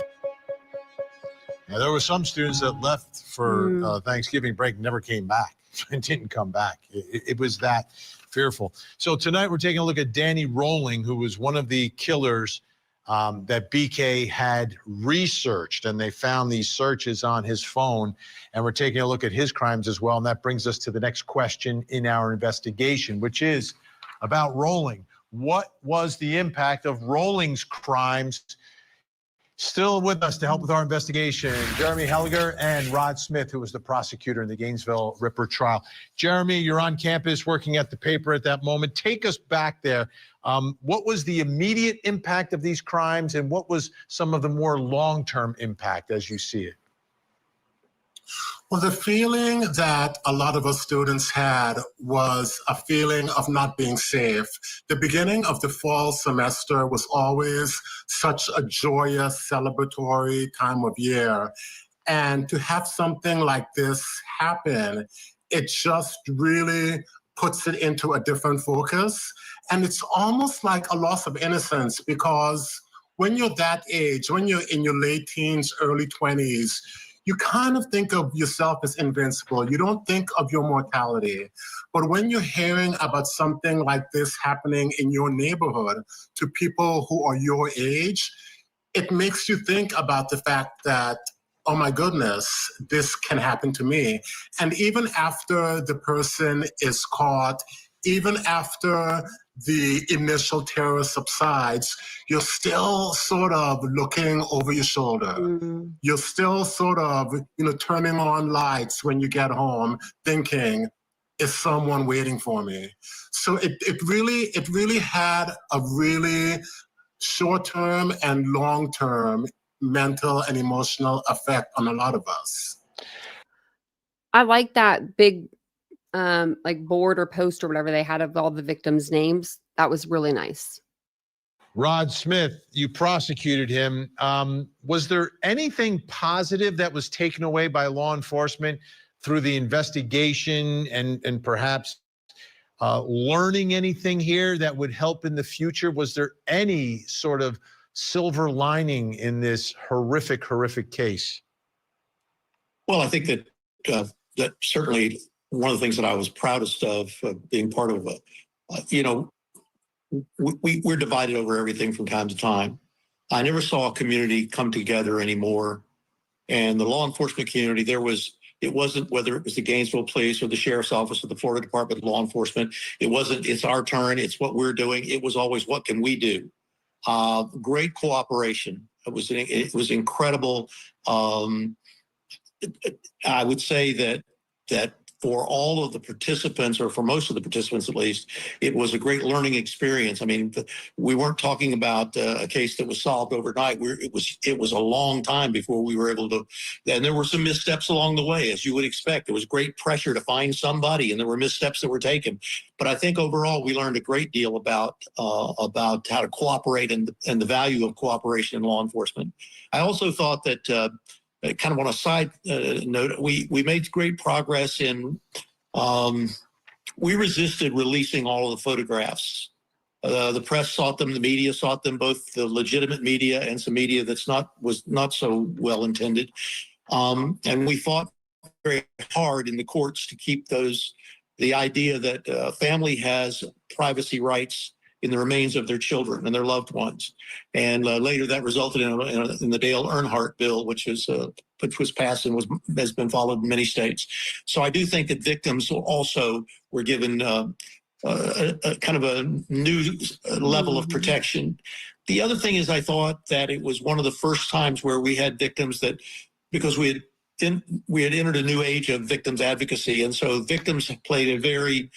[SPEAKER 3] Now, there were some students that left for Thanksgiving break, never came back, and didn't come back. It was that fearful. So tonight we're taking a look at Danny Rolling, who was one of the killers that BK had researched, and they found these searches on his phone, and we're taking a look at his crimes as well. And that brings us to the next question in our investigation, which is about Rolling. What was the impact of Rolling's crimes? Still with us to help with our investigation, Jeremy Helliger and Rod Smith, who was the prosecutor in the Gainesville Ripper trial. Jeremy, you're on campus working at the paper at that moment. Take us back there. What was the immediate impact of these crimes, and what was some of the more long-term impact as you see it?
[SPEAKER 12] Well, the feeling that a lot of us students had was a feeling of not being safe. The beginning of the fall semester was always such a joyous, celebratory time of year. And to have something like this happen, it just really puts it into a different focus. And it's almost like a loss of innocence, because when you're that age, when you're in your late teens, early 20s, you kind of think of yourself as invincible. You don't think of your mortality. But when you're hearing about something like this happening in your neighborhood to people who are your age, it makes you think about the fact that, oh my goodness, this can happen to me. And even after the person is caught, even after the initial terror subsides, you're still sort of looking over your shoulder.
[SPEAKER 2] Mm-hmm.
[SPEAKER 12] You're still sort of, turning on lights when you get home, thinking, is someone waiting for me? So it really had a really short-term and long-term mental and emotional effect on a lot of us.
[SPEAKER 2] I like that big like board or post or whatever they had of all the victims' names. That was really nice.
[SPEAKER 3] Rod Smith, you prosecuted him. Was there anything positive that was taken away by law enforcement through the investigation and perhaps learning anything here that would help in the future? Was there any sort of silver lining in this horrific case?
[SPEAKER 13] Well, I think that that certainly one of the things that I was proudest of being part of, we're divided over everything from time to time. I never saw a community come together anymore. And the law enforcement community, it wasn't whether it was the Gainesville Police or the Sheriff's Office or the Florida Department of Law Enforcement. It wasn't, it's our turn, it's what we're doing. It was always, what can we do? Great cooperation. It was incredible. I would say that for all of the participants, or for most of the participants at least, it was a great learning experience. I mean, we weren't talking about a case that was solved overnight. It was a long time before we were able to, and there were some missteps along the way, as you would expect. There was great pressure to find somebody, and there were missteps that were taken. But I think overall we learned a great deal about how to cooperate and the value of cooperation in law enforcement. I also thought that kind of on a side note, we made great progress in, we resisted releasing all of the photographs. The press sought them, the media sought them, both the legitimate media and some media was not so well intended. And we fought very hard in the courts to keep the idea that a family has privacy rights in the remains of their children and their loved ones. And later that resulted in the Dale Earnhardt bill, which was passed and has been followed in many states. So I do think that victims also were given a kind of a new level of protection. The other thing is, I thought that it was one of the first times where we had victims that, because we had entered a new age of victims advocacy, and so victims played a very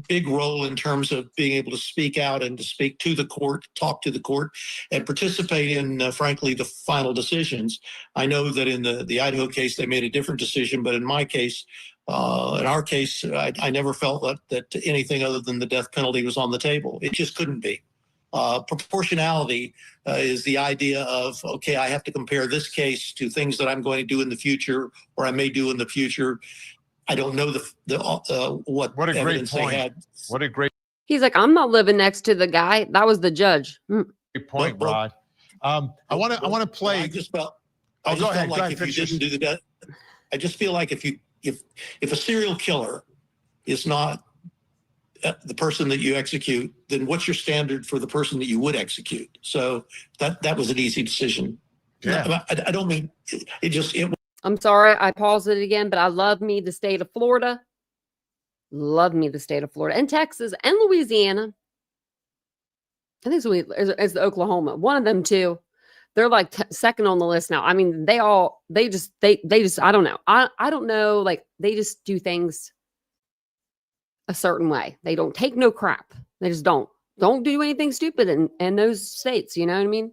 [SPEAKER 13] big role in terms of being able to speak out and to speak to the court, talk to the court, and participate in, frankly, the final decisions. I know that in the Idaho case, they made a different decision, but in my case, in our case, I never felt that anything other than the death penalty was on the table. It just couldn't be. Proportionality is the idea of, okay, I have to compare this case to things that I'm going to do in the future, or I may do in the future. I don't know what a great point. They had.
[SPEAKER 3] What a great.
[SPEAKER 2] He's like, I'm not living next to the guy. That was the judge.
[SPEAKER 3] Great point, Rod. I want to play.
[SPEAKER 13] I just felt.
[SPEAKER 3] Go ahead.
[SPEAKER 13] If you didn't do the death, I just feel like if a serial killer is not the person that you execute, then what's your standard for the person that you would execute? So that was an easy decision.
[SPEAKER 3] Yeah.
[SPEAKER 13] I don't mean it.
[SPEAKER 2] I'm sorry, I paused it again, but I love me the state of Florida. Love me the state of Florida and Texas and Louisiana. I think it's Oklahoma. One of them too. They're like second on the list now. I mean, they just, I don't know. I don't know. Like, they just do things a certain way. They don't take no crap. They just don't do anything stupid in those states. You know what I mean?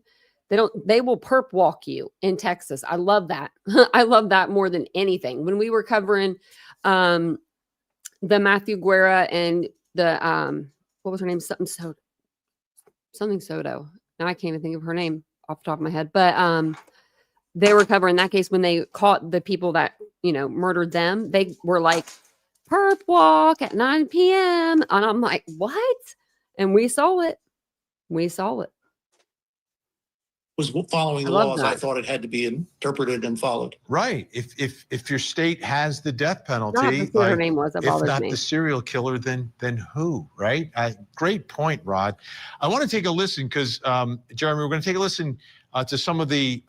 [SPEAKER 2] They will perp walk you in Texas. I love that. I love that more than anything. When we were covering the Matthew Guerra and the what was her name? Something Soto. Now I can't even think of her name off the top of my head. But they were covering that case when they caught the people that, murdered them. They were like, perp walk at 9 p.m. And I'm like, what? And we saw it.
[SPEAKER 13] was following the laws. I thought it had to be interpreted and followed.
[SPEAKER 3] Right. If your state has the death penalty,
[SPEAKER 2] Not to see what her name was, that
[SPEAKER 3] if
[SPEAKER 2] bothers
[SPEAKER 3] not
[SPEAKER 2] me.
[SPEAKER 3] the serial killer, then who? Right. Great point, Rod. I want to take a listen because Jeremy, we're going to take a listen to some of the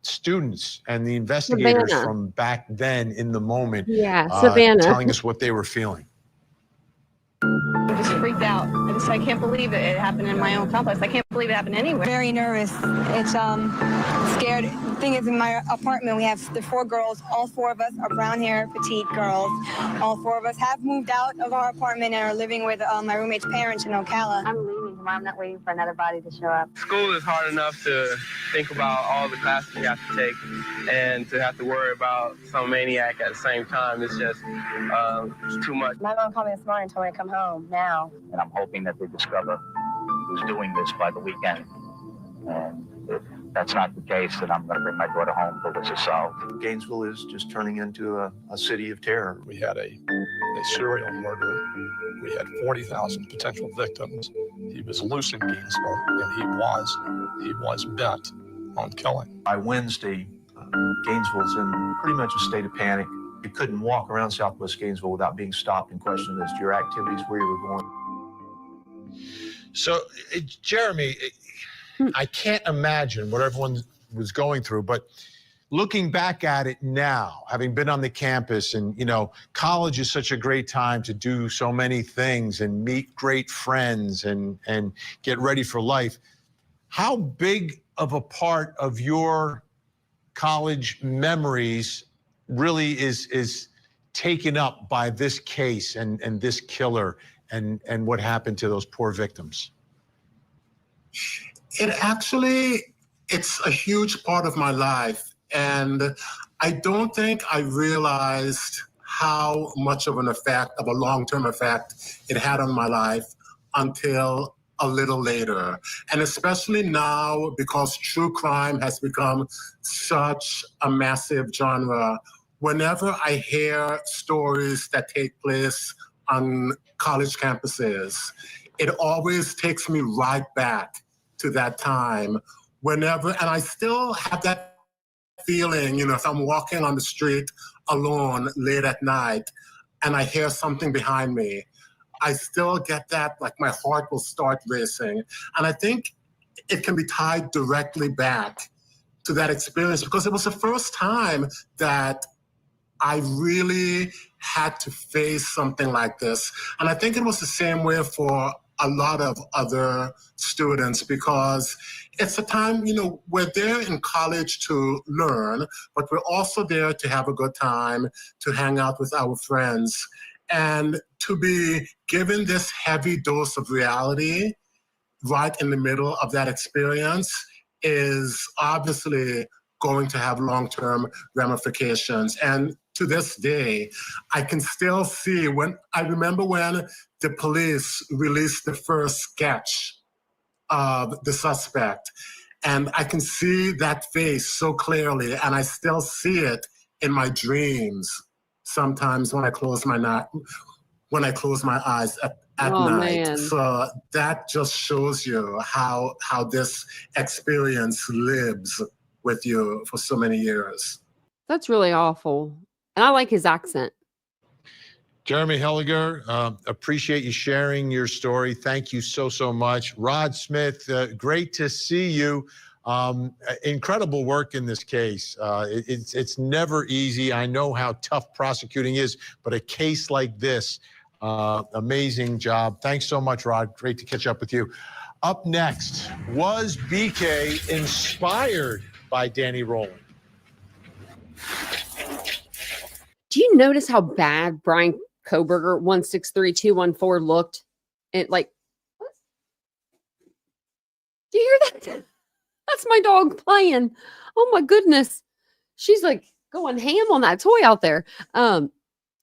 [SPEAKER 3] students and the investigators
[SPEAKER 2] Savannah.
[SPEAKER 3] from back then in the moment.
[SPEAKER 2] Yeah, Savannah.
[SPEAKER 3] Telling us what they were feeling.
[SPEAKER 14] I'm just freaked out. I can't believe it happened in my own complex. I can't believe it happened anywhere.
[SPEAKER 21] Very nervous. It's scared. The thing is, in my apartment, we have the 4 girls. All 4 of us are brown hair, petite girls. All 4 of us have moved out of our apartment and are living with my roommate's parents in Ocala.
[SPEAKER 14] I'm leaving tomorrow. I'm not waiting for another body to show up.
[SPEAKER 18] School is hard enough to think about all the classes you have to take, and to have to worry about some maniac at the same time. It's just it's too much.
[SPEAKER 14] My mom called me this morning and told me to come home now.
[SPEAKER 22] And I'm hoping that they discover who's doing this by the weekend. And if that's not the case, then I'm going to bring my daughter home till this is solved.
[SPEAKER 23] Gainesville is just turning into a city of terror.
[SPEAKER 7] We had a serial murderer. We had 40,000 potential victims. He was loose in Gainesville, and he was bent on killing.
[SPEAKER 23] By Wednesday, Gainesville's in pretty much a state of panic. You couldn't walk around Southwest Gainesville without being stopped and questioned as to your activities, where you were going.
[SPEAKER 3] So, Jeremy, I can't imagine what everyone was going through, but looking back at it now, having been on the campus, and, you know, college is such a great time to do so many things and meet great friends and get ready for life. How big of a part of your college memories really is taken up by this case and this killer and what happened to those poor victims?
[SPEAKER 12] It's a huge part of my life. And I don't think I realized how much of a long-term effect it had on my life until a little later. And especially now, because true crime has become such a massive genre, whenever I hear stories that take place on college campuses, it always takes me right back to that time. And I still have that feeling, you know, if I'm walking on the street alone late at night and I hear something behind me, I still get that, like my heart will start racing. And I think it can be tied directly back to that experience because it was the first time that I really had to face something like this. And I think it was the same way for a lot of other students because it's a time, you know, we're there in college to learn, but we're also there to have a good time, to hang out with our friends, and to be given this heavy dose of reality right in the middle of that experience is obviously going to have long-term ramifications. And to this day, I can still see I remember when the police released the first sketch of the suspect, and I can see that face so clearly, and I still see it in my dreams sometimes when I close my eyes at night.
[SPEAKER 2] Man.
[SPEAKER 12] So that just shows you how this experience lives with you for so many years.
[SPEAKER 2] That's really awful. And I like his accent.
[SPEAKER 3] Jeremy Helliger, appreciate you sharing your story. Thank you so much. Rod Smith, great to see you. Incredible work in this case. It's never easy. I know how tough prosecuting is, but a case like this, amazing job. Thanks so much, Rod. Great to catch up with you. Up next, was BK inspired by Danny Rollins?
[SPEAKER 2] Do you notice how bad Bryan Kohberger 163214 looked? It like, what? Do you hear that? That's my dog playing. Oh my goodness. She's like going ham on that toy out there.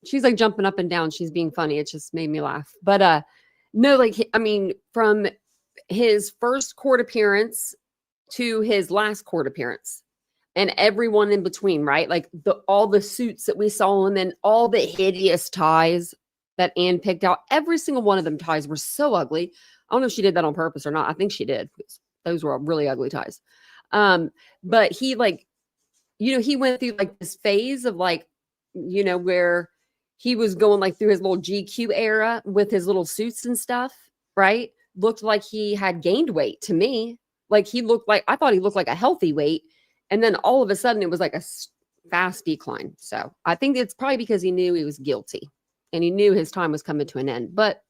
[SPEAKER 2] She's like jumping up and down. She's being funny. It just made me laugh. But no, like, I mean, from his first court appearance to his last court appearance and everyone in between, right? Like all the suits that we saw him in, all the hideous ties that Ann picked out, every single one of them ties were so ugly. I don't know if she did that on purpose or not. I think she did. Those were really ugly ties. But he like, he went through like this phase of like, where he was going like through his little GQ era with his little suits and stuff, right? Looked like he had gained weight to me. Like I thought he looked like a healthy weight. And then all of a sudden it was like a fast decline. So I think it's probably because he knew he was guilty and he knew his time was coming to an end, but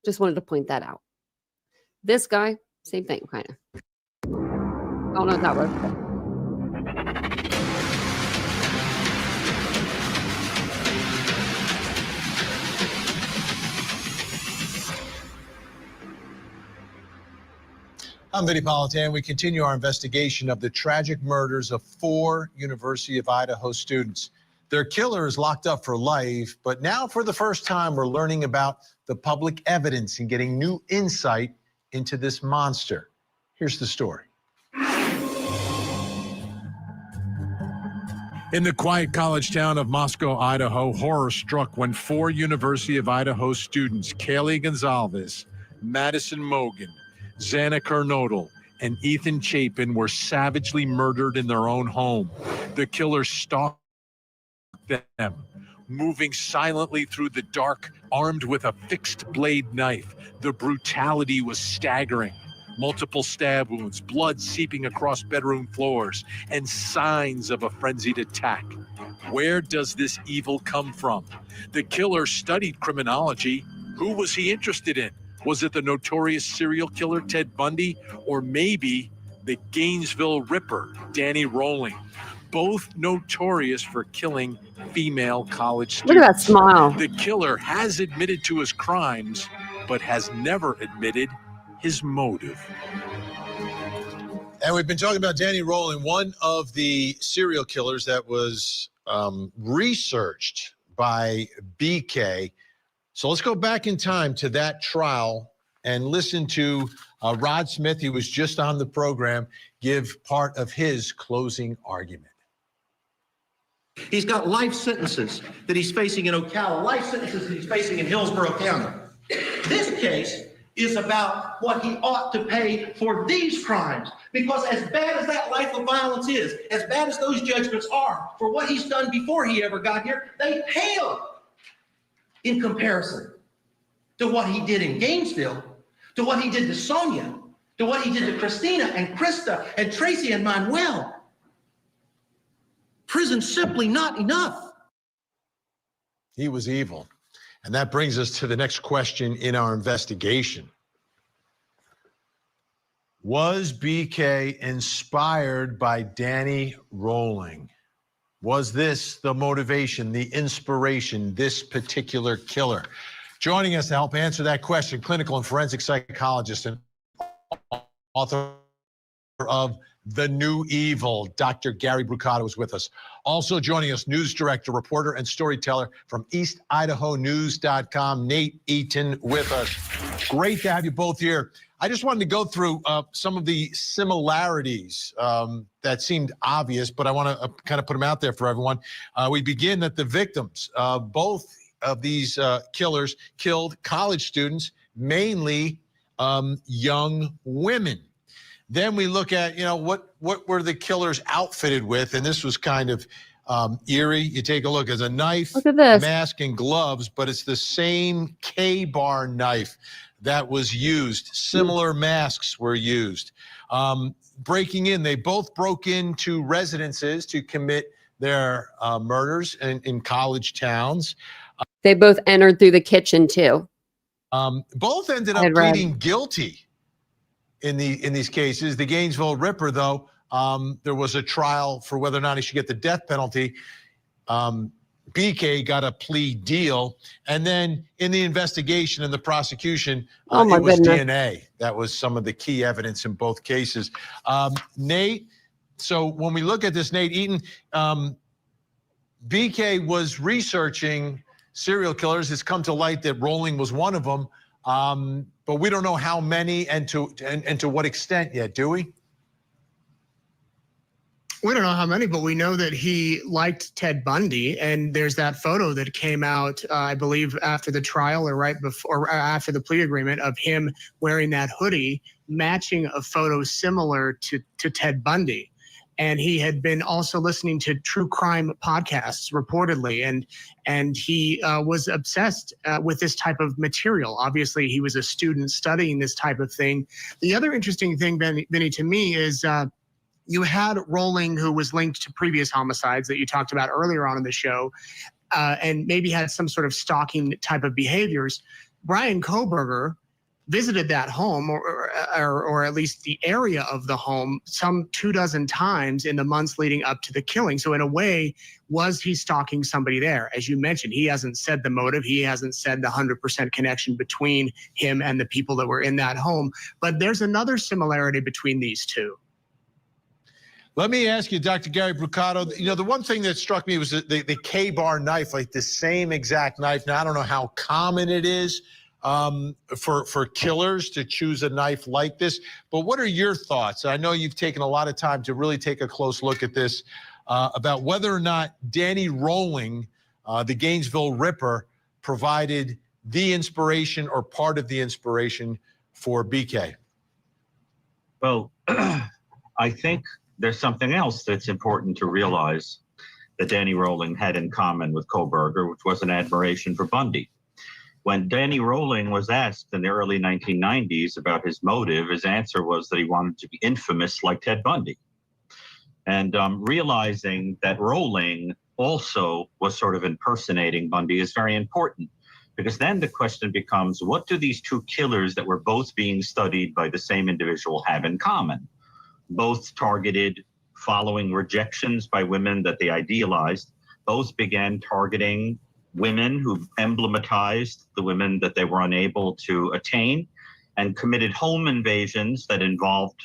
[SPEAKER 2] just wanted to point that out. This guy, same thing, kind of. I don't know if that was.
[SPEAKER 3] I'm Vinny Politan. We continue our investigation of the tragic murders of 4 University of Idaho students. Their killer is locked up for life, but now for the first time, we're learning about the public evidence and getting new insight into this monster. Here's the story. In the quiet college town of Moscow, Idaho, horror struck when 4 University of Idaho students, Kaylee Gonzalez, Madison Mogan, Xana Kernodle, and Ethan Chapin were savagely murdered in their own home. The killer stalked them, moving silently through the dark, armed with a fixed blade knife. The brutality was staggering. Multiple stab wounds, blood seeping across bedroom floors, and signs of a frenzied attack. Where does this evil come from? The killer studied criminology. Who was he interested in? Was it the notorious serial killer Ted Bundy, or maybe the Gainesville Ripper, Danny Rolling? Both notorious for killing female college students.
[SPEAKER 2] Look at that smile.
[SPEAKER 3] The killer has admitted to his crimes, but has never admitted his motive. And we've been talking about Danny Rolling, one of the serial killers that was researched by BK. So let's go back in time to that trial and listen to Rod Smith, who was just on the program, give part of his closing argument.
[SPEAKER 13] He's got life sentences that he's facing in Ocala, life sentences that he's facing in Hillsborough County. This case is about what he ought to pay for these crimes. Because as bad as that life of violence is, as bad as those judgments are for what he's done before he ever got here, they pale in comparison to what he did in Gainesville, to what he did to Sonia, to what he did to Christina and Krista and Tracy and Manuel. Prison's simply not enough.
[SPEAKER 3] He was evil. And that brings us to the next question in our investigation. Was BK inspired by Danny Rolling? Was this the motivation, the inspiration, this particular killer? Joining us to help answer that question, clinical and forensic psychologist and author of The New Evil, Dr. Gary Brucato is with us. Also joining us, news director, reporter, and storyteller from EastIdahoNews.com, Nate Eaton with us. Great to have you both here. I just wanted to go through some of the similarities that seemed obvious, but I want to kind of put them out there for everyone. We begin that the victims, both of these killers killed college students, mainly young women. Then we look at, what were the killers outfitted with? And this was kind of eerie. You take a look, as a knife, mask, and gloves, but it's the same K-bar knife that was used. Similar masks were used. Breaking in, they both broke into residences to commit their murders in college towns.
[SPEAKER 2] They both entered through the kitchen too.
[SPEAKER 3] Both ended up pleading guilty in these cases. The Gainesville Ripper, though, there was a trial for whether or not he should get the death penalty. BK got a plea deal, and then in the investigation and the prosecution, it was DNA. That was some of the key evidence in both cases. Nate, so when we look at this, Nate Eaton, BK was researching serial killers. It's come to light that Rolling was one of them, but we don't know how many and to what extent yet, do we?
[SPEAKER 1] We don't know how many, but we know that he liked Ted Bundy. And there's that photo that came out, I believe, after the trial or right before or after the plea agreement of him wearing that hoodie, matching a photo similar to Ted Bundy. And he had been also listening to true crime podcasts reportedly, and he was obsessed with this type of material. Obviously, he was a student studying this type of thing. The other interesting thing, Benny, to me is you had Rolling, who was linked to previous homicides that you talked about earlier on in the show, and maybe had some sort of stalking type of behaviors. Bryan Kohberger visited that home or at least the area of the home some 24 times in the months leading up to the killing. So in a way, was he stalking somebody there? As you mentioned, he hasn't said the motive. He hasn't said the 100% connection between him and the people that were in that home. But there's another similarity between these two.
[SPEAKER 3] Let me ask you, Dr. Gary Brucato, the one thing that struck me was the K-bar knife, like the same exact knife. Now, I don't know how common it is for killers to choose a knife like this, but what are your thoughts? I know you've taken a lot of time to really take a close look at this, about whether or not Danny Rolling, the Gainesville Ripper, provided the inspiration or part of the inspiration for BK.
[SPEAKER 4] Well, I think there's something else that's important to realize that Danny Rolling had in common with Kohberger, which was an admiration for Bundy. When Danny Rolling was asked in the early 1990s about his motive, his answer was that he wanted to be infamous like Ted Bundy. And realizing that Rolling also was sort of impersonating Bundy is very important, because then the question becomes, what do these two killers that were both being studied by the same individual have in common? Both targeted following rejections by women that they idealized. Both began targeting women who emblematized the women that they were unable to attain, and committed home invasions that involved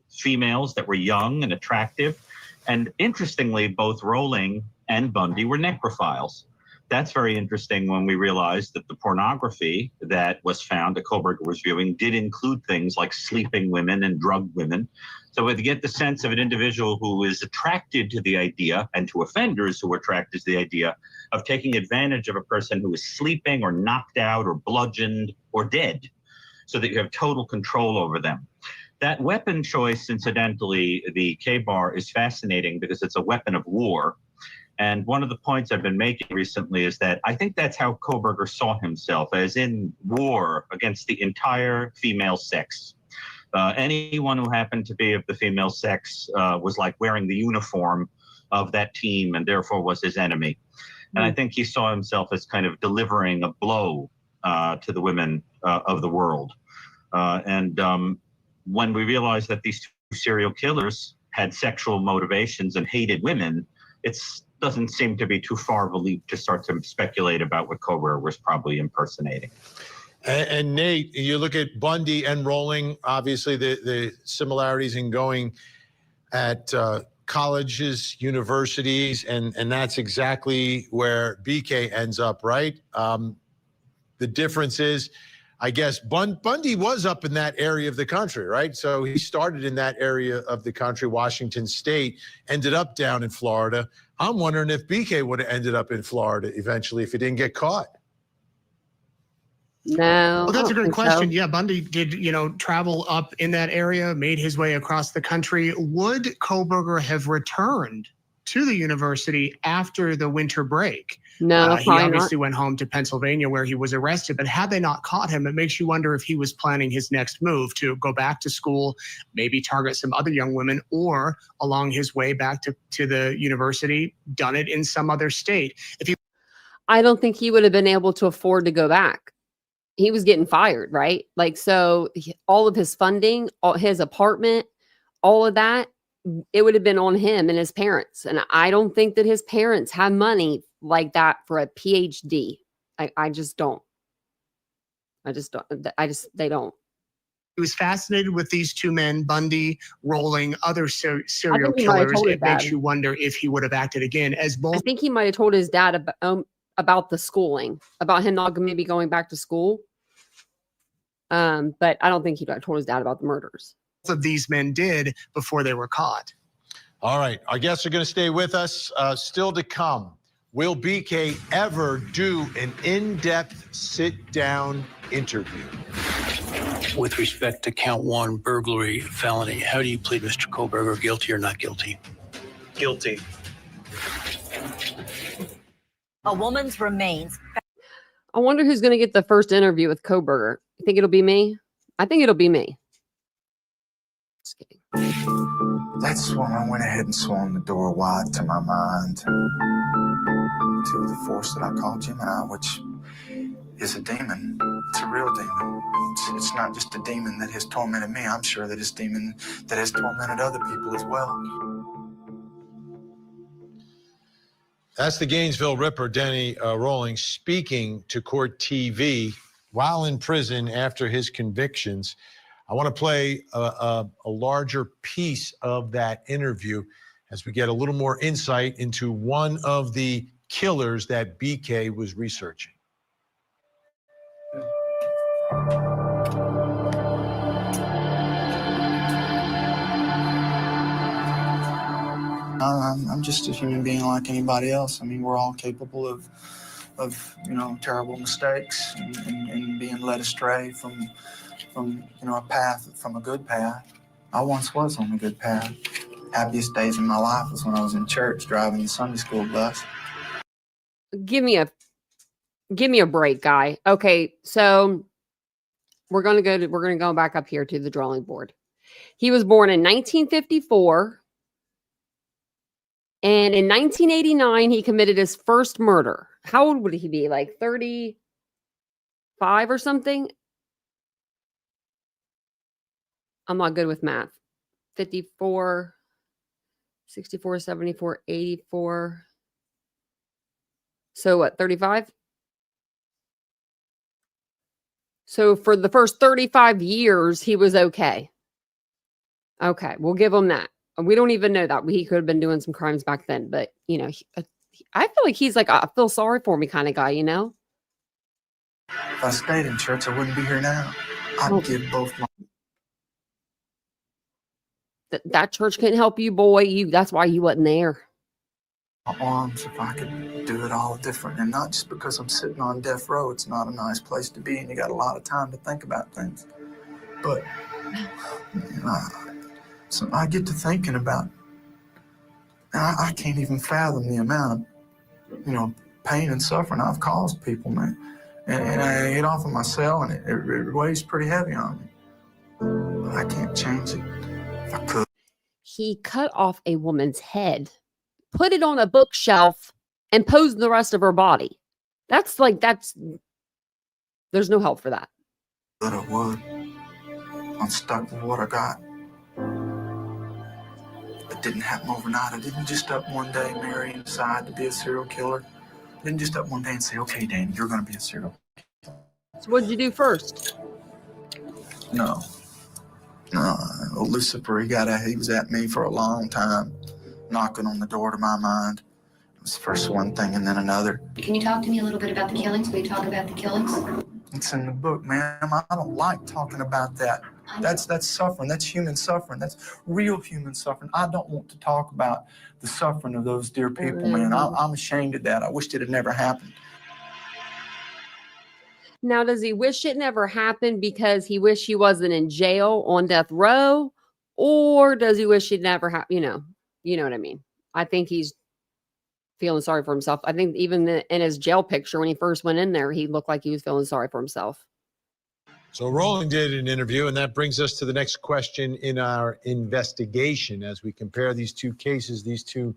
[SPEAKER 4] females that were young and attractive. And interestingly, both Rolling and Bundy were necrophiles. That's very interesting when we realized that the pornography that was found that Kohberger was viewing did include things like sleeping women and drugged women. So we get the sense of an individual who is attracted to the idea, and to offenders who are attracted to the idea, of taking advantage of a person who is sleeping or knocked out or bludgeoned or dead, so that you have total control over them. That weapon choice, incidentally, the K-bar, is fascinating because it's a weapon of war. And one of the points I've been making recently is that I think that's how Kohberger saw himself, as in war against the entire female sex. Anyone who happened to be of the female sex was like wearing the uniform of that team, and therefore was his enemy. And I think he saw himself as kind of delivering a blow to the women of the world. When we realized that these two serial killers had sexual motivations and hated women, it doesn't seem to be too far of a leap to start to speculate about what Kohberger was probably impersonating.
[SPEAKER 3] And Nate, you look at Bundy and Rolling, obviously the similarities in going at colleges, universities, and that's exactly where BK ends up, right? The difference is, I guess, Bundy was up in that area of the country, right? So he started in that area of the country, Washington State, ended up down in Florida. I'm wondering if BK would have ended up in Florida eventually if he didn't get caught.
[SPEAKER 2] No.
[SPEAKER 1] Well, that's a great question. Yeah, Bundy did, travel up in that area, made his way across the country. Would Kohberger have returned to the university after the winter break?
[SPEAKER 2] No,
[SPEAKER 1] he obviously went home to Pennsylvania where he was arrested, but had they not caught him, it makes you wonder if he was planning his next move to go back to school, maybe target some other young women, or along his way back to the university, done it in some other state.
[SPEAKER 2] I don't think he would have been able to afford to go back. He was getting fired, right? So all of his funding, all his apartment, all of that, it would have been on him and his parents. And I don't think that his parents have money like that for a PhD. I just don't. They don't.
[SPEAKER 1] He was fascinated with these two men, Bundy, Rolling, other serial killers. It makes you wonder if he would have acted again as both.
[SPEAKER 2] I think he might have told his dad about the schooling, about him not maybe going back to school. But I don't think he told his dad about the murders.
[SPEAKER 1] Both of these men did before they were caught.
[SPEAKER 3] All right, our guests are going to stay with us. Still to come, will BK ever do an in-depth sit-down interview?
[SPEAKER 8] With respect to count 1, burglary, felony, how do you plead, Mr. Kohberger, guilty or not guilty?
[SPEAKER 9] Guilty.
[SPEAKER 15] A woman's remains.
[SPEAKER 2] I wonder who's going to get the first interview with Kohberger. You think it'll be me? I think it'll be me. Just kidding.
[SPEAKER 5] That's when I went ahead and swung the door wide to my mind, to the force that I call Gemini, which is a demon. It's a real demon. It's not just a demon that has tormented me. I'm sure that it's a demon that has tormented other people as well.
[SPEAKER 3] That's the Gainesville Ripper, Danny Rollins, speaking to Court TV while in prison after his convictions. I want to play a larger piece of that interview as we get a little more insight into one of the killers that BK was researching.
[SPEAKER 5] I'm just a human being like anybody else. I mean, we're all capable of terrible mistakes and being led astray from a path, from a good path. I once was on a good path. Happiest days of my life was when I was in church driving the Sunday school bus.
[SPEAKER 2] Give me a break, guy. Okay, so we're gonna go back up here to the drawing board. He was born in 1954. And in 1989, he committed his first murder. How old would he be? Like 35 or something? I'm not good with math. 54, 64, 74, 84. So what, 35? So for the first 35 years, he was okay. Okay, we'll give him that. We don't even know that. He could have been doing some crimes back then. But, you know, I feel like he's like a feel sorry for me kind of guy, you know?
[SPEAKER 5] If I stayed in church, I wouldn't be here now. I'd give both my...
[SPEAKER 2] That church couldn't help you, boy. That's why you wasn't there.
[SPEAKER 5] My arms, if I could do it all different. And not just because I'm sitting on death row. It's not a nice place to be, and you got a lot of time to think about things. But... so I get to thinking about, I can't even fathom the amount of, pain and suffering I've caused people, man. And I get off of my cell, and it weighs pretty heavy on me. But I can't change it if I could.
[SPEAKER 2] He cut off a woman's head, put it on a bookshelf, and posed the rest of her body. There's no help for that.
[SPEAKER 5] But I would. I'm stuck with what I got. It didn't happen overnight. I didn't just up one day marry and decide to be a serial killer. I didn't just up one day and say, okay, Danny, you're going to be a serial killer.
[SPEAKER 2] So what did you do first?
[SPEAKER 5] No. Lucifer, he was at me for a long time, knocking on the door to my mind. It was first one thing and then another.
[SPEAKER 10] Can you talk to me a little bit about the killings? Will you talk about the killings?
[SPEAKER 5] It's in the book, ma'am. I don't like talking about that. That's suffering. That's human suffering. That's real human suffering. I don't want to talk about the suffering of those dear people, man. I'm ashamed of that. I wished it had never happened.
[SPEAKER 2] Now, does he wish it never happened because he wished he wasn't in jail on death row? Or does he wish it never happened? You know what I mean? I think he's feeling sorry for himself. I think even in his jail picture, when he first went in there, he looked like he was feeling sorry for himself.
[SPEAKER 3] So Rollins did an interview, and that brings us to the next question in our investigation as we compare these two cases, these two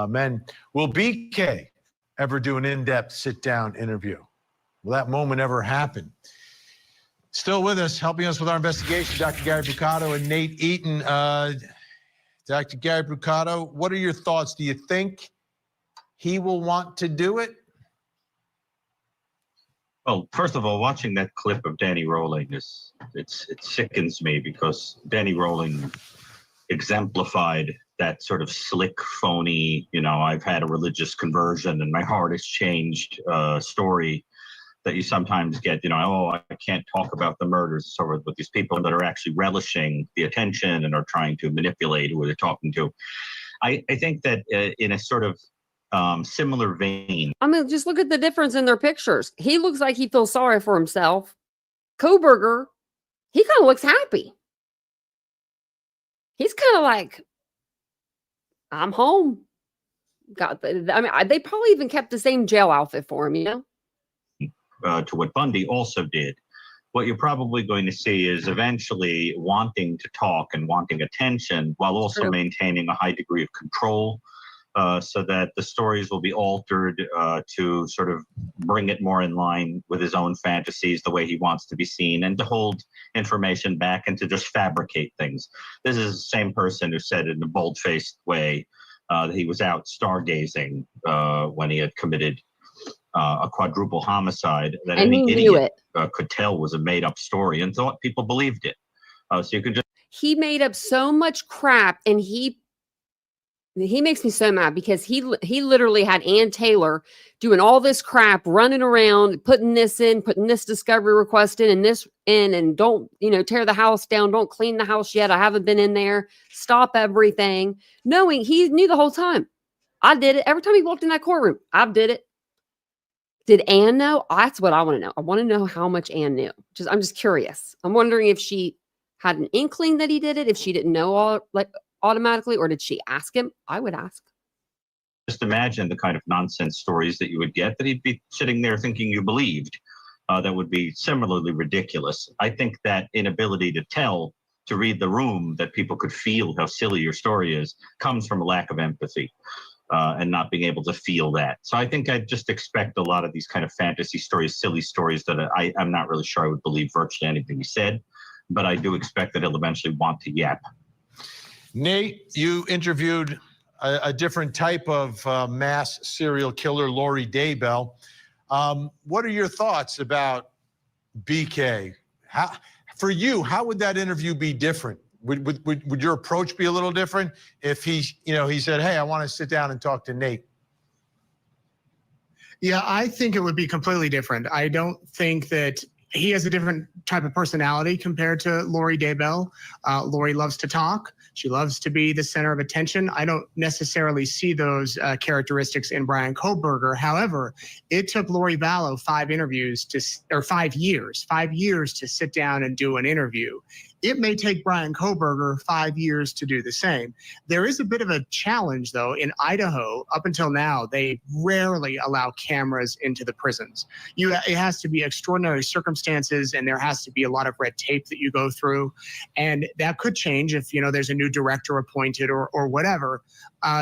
[SPEAKER 3] men. Will BK ever do an in-depth sit-down interview? Will that moment ever happen? Still with us, helping us with our investigation, Dr. Gary Brucato and Nate Eaton. Dr. Gary Brucato, what are your thoughts? Do you think he will want to do it?
[SPEAKER 4] Well, first of all, watching that clip of Danny Rollins, it sickens me because Danny Rollins exemplified that sort of slick, phony, I've had a religious conversion and my heart has changed story that you sometimes get, I can't talk about the murders sort of with these people that are actually relishing the attention and are trying to manipulate who they're talking to. I think that in a sort of similar vein.
[SPEAKER 2] I mean, just look at the difference in their pictures. He looks like he feels sorry for himself. Kohberger, he kind of looks happy. He's kind of like, I'm home. I mean, they probably even kept the same jail outfit for him, you know?
[SPEAKER 4] To what Bundy also did. What you're probably going to see is eventually wanting to talk and wanting attention while also maintaining a high degree of control, so that the stories will be altered to sort of bring it more in line with his own fantasies, the way he wants to be seen, and to hold information back and to just fabricate things. This is the same person who said in a bold-faced way that he was out stargazing when he had committed a quadruple homicide that
[SPEAKER 2] and
[SPEAKER 4] any
[SPEAKER 2] he
[SPEAKER 4] idiot could tell was a made-up story and thought people believed it. So you could just...
[SPEAKER 2] He made up so much crap, and he makes me so mad because he literally had Ann Taylor doing all this crap, running around, putting this discovery request in and this in, and don't, tear the house down. Don't clean the house yet. I haven't been in there. Stop everything. Knowing he knew the whole time. I did it. Every time he walked in that courtroom, I did it. Did Ann know? That's what I want to know. I want to know how much Ann knew. I'm just curious. I'm wondering if she had an inkling that he did it, if she didn't know automatically, or did she ask him? I would ask.
[SPEAKER 4] Just imagine the kind of nonsense stories that you would get that he'd be sitting there thinking you believed. That would be similarly ridiculous. I think that inability to tell, to read the room, that people could feel how silly your story is, comes from a lack of empathy. And not being able to feel that. So I think I'd just expect a lot of these kind of fantasy stories, silly stories that I'm not really sure I would believe virtually anything he said, but I do expect that he'll eventually want to yap.
[SPEAKER 3] Nate, you interviewed a different type of mass serial killer, Lori Daybell. What are your thoughts about BK? For you, how would that interview be different? Would your approach be a little different if he said, hey, I want to sit down and talk to Nate?
[SPEAKER 1] Yeah, I think it would be completely different. I don't think that he has a different type of personality compared to Lori Daybell. Lori loves to talk. She loves to be the center of attention. I don't necessarily see those characteristics in Bryan Kohberger. However, it took Lori Vallow 5 years to sit down and do an interview. It may take Bryan Kohberger 5 years to do the same. There is a bit of a challenge, though. In Idaho, up until now, they rarely allow cameras into the prisons. It has to be extraordinary circumstances, and there has to be a lot of red tape that you go through. And that could change if, there's a new director appointed or whatever.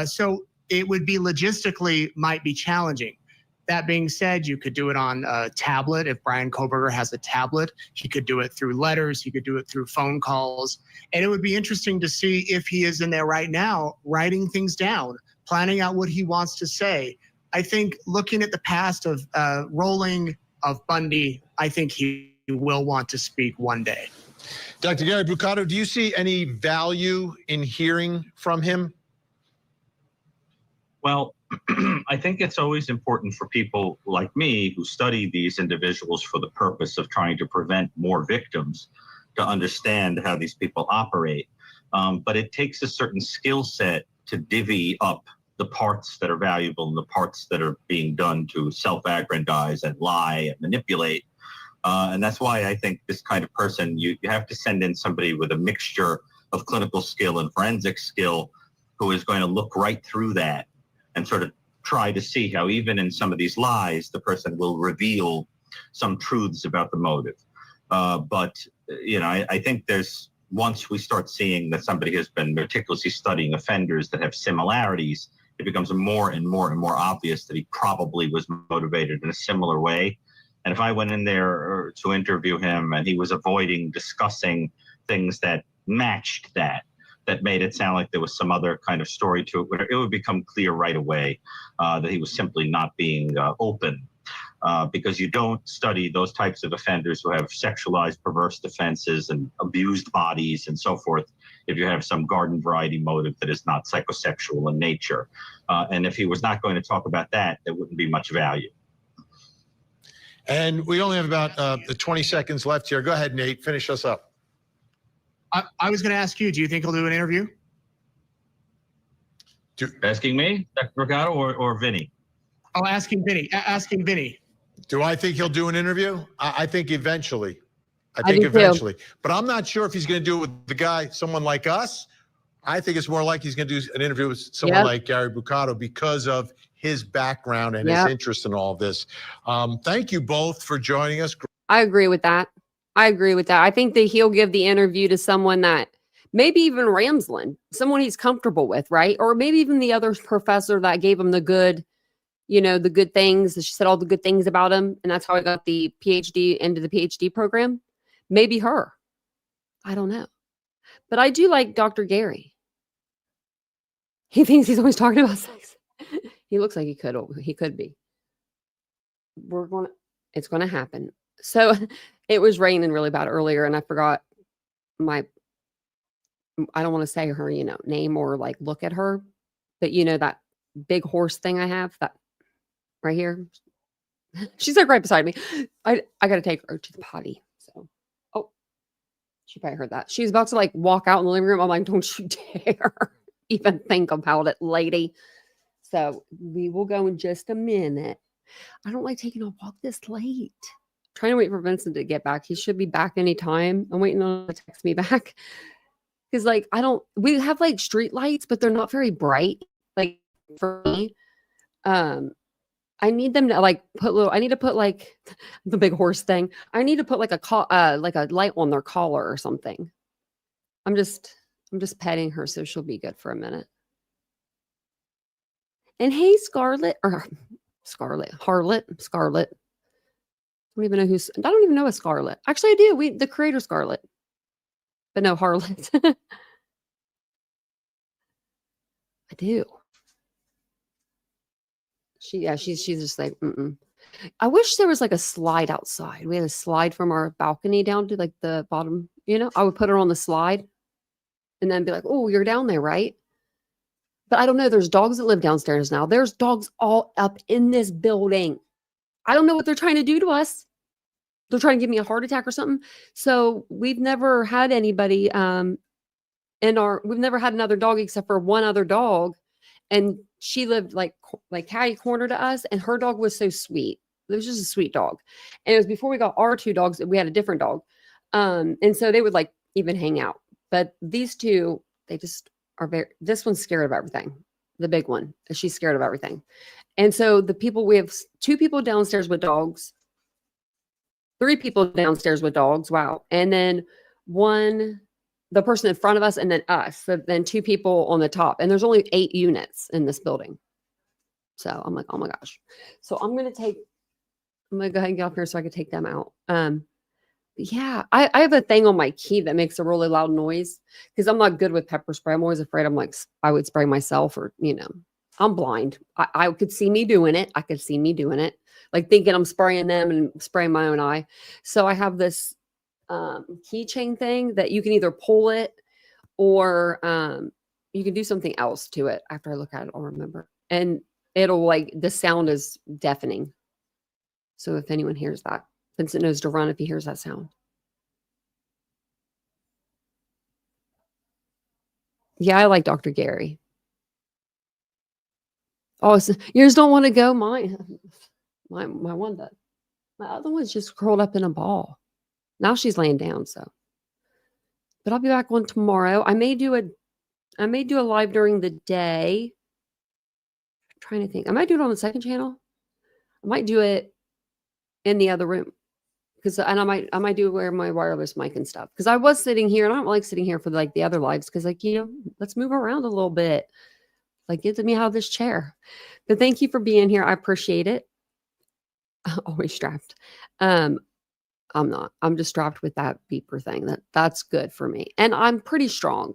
[SPEAKER 1] So it would be logistically might be challenging. That being said, you could do it on a tablet. If Bryan Kohberger has a tablet, he could do it through letters. He could do it through phone calls. And it would be interesting to see if he is in there right now, writing things down, planning out what he wants to say. I think looking at the past of Rolling, of Bundy, I think he will want to speak one day.
[SPEAKER 3] Dr. Gary Brucato, do you see any value in hearing from him?
[SPEAKER 4] Well, I think it's always important for people like me who study these individuals for the purpose of trying to prevent more victims to understand how these people operate. But it takes a certain skill set to divvy up the parts that are valuable and the parts that are being done to self-aggrandize and lie and manipulate. And that's why I think this kind of person, you have to send in somebody with a mixture of clinical skill and forensic skill who is going to look right through that and sort of try to see how even in some of these lies, the person will reveal some truths about the motive. But I think once we start seeing that somebody has been meticulously studying offenders that have similarities, it becomes more and more and more obvious that he probably was motivated in a similar way. And if I went in there to interview him and he was avoiding discussing things that matched that made it sound like there was some other kind of story to it, it would become clear right away that he was simply not being open. Because you don't study those types of offenders who have sexualized perverse defenses and abused bodies and so forth if you have some garden variety motive that is not psychosexual in nature. And if he was not going to talk about that, there wouldn't be much value.
[SPEAKER 3] And we only have about 20 seconds left here. Go ahead, Nate, finish us up.
[SPEAKER 1] I was going to ask you, do you think he'll do an interview?
[SPEAKER 4] Asking me, Dr. Mercado, or Vinny?
[SPEAKER 1] Oh, asking Vinny. Asking Vinny.
[SPEAKER 3] Do I think he'll do an interview? I think eventually. I
[SPEAKER 2] do
[SPEAKER 3] think
[SPEAKER 2] too.
[SPEAKER 3] eventually. But I'm not sure if he's going to do it with the guy, someone like us. I think it's more like he's going to do an interview with someone like Gary Buccato because of his background and his interest in all of this. Thank you both for joining us.
[SPEAKER 2] I agree with that. I think that he'll give the interview to someone that maybe even Ramsland, someone he's comfortable with, right? Or maybe even the other professor that gave him the good, the good things. She said all the good things about him. And that's how I got the PhD into the PhD program. Maybe her. I don't know. But I do like Dr. Gary. He thinks he's always talking about sex. He looks like he could be. It's going to happen. So it was raining really bad earlier and I forgot I don't want to say her, name or like look at her, but that big horse thing I have that right here. She's like right beside me. I got to take her to the potty. So, she probably heard that. She's about to like walk out in the living room. I'm like, don't you dare even think about it, lady. So we will go in just a minute. I don't like taking a walk this late. Trying to wait for Vincent to get back. He should be back anytime. I'm waiting on him to text me back. Because we have like street lights, but they're not very bright. Like for me, I need them to I need to put like the big horse thing. I need to put like a light on their collar or something. I'm just petting her so she'll be good for a minute. And hey, Harlot. I don't even know a Scarlet. Actually, I do. The creator Scarlet. But no, Harlot. I do. She's just like, I wish there was like a slide outside. We had a slide from our balcony down to like the bottom, I would put her on the slide and then be like, oh, you're down there, right? But I don't know. There's dogs that live downstairs now. There's dogs all up in this building. I don't know what they're trying to do to us. They're trying to give me a heart attack or something. So we've never had anybody we've never had another dog except for one other dog. And she lived like catty corner to us. And her dog was so sweet. It was just a sweet dog. And it was before we got our two dogs. We had a different dog. And so they would like even hang out. But these two, they just are this one's scared of everything. The big one, she's scared of everything. And so we have 2 people downstairs with dogs, 3 people downstairs with dogs. Wow. And then the person in front of us and then us. So then 2 people on the top. And there's only 8 units in this building. So I'm like, oh my gosh. So I'm going to go ahead and get up here so I can take them out. Yeah, I have a thing on my key that makes a really loud noise because I'm not good with pepper spray. I'm always afraid I would spray myself or, I'm blind. I could see me doing it. Like thinking I'm spraying them and spraying my own eye. So I have this keychain thing that you can either pull it or you can do something else to it. After I look at it, I'll remember. And it'll the sound is deafening. So if anyone hears that, Vincent knows to run if he hears that sound. Yeah, I like Dr. Gary. Oh, so yours don't want to go. My one does. My other one's just curled up in a ball. Now she's laying down. So, but I'll be back on tomorrow. I may do a live during the day. I'm trying to think. I might do it on the second channel. I might do it in the other room. And I might do wear my wireless mic and stuff. Because I was sitting here and I don't like sitting here for the other lives because let's move around a little bit. Get me out of this chair. But thank you for being here. I appreciate it. Always strapped. I'm not. I'm just strapped with that beeper thing. That's good for me. And I'm pretty strong.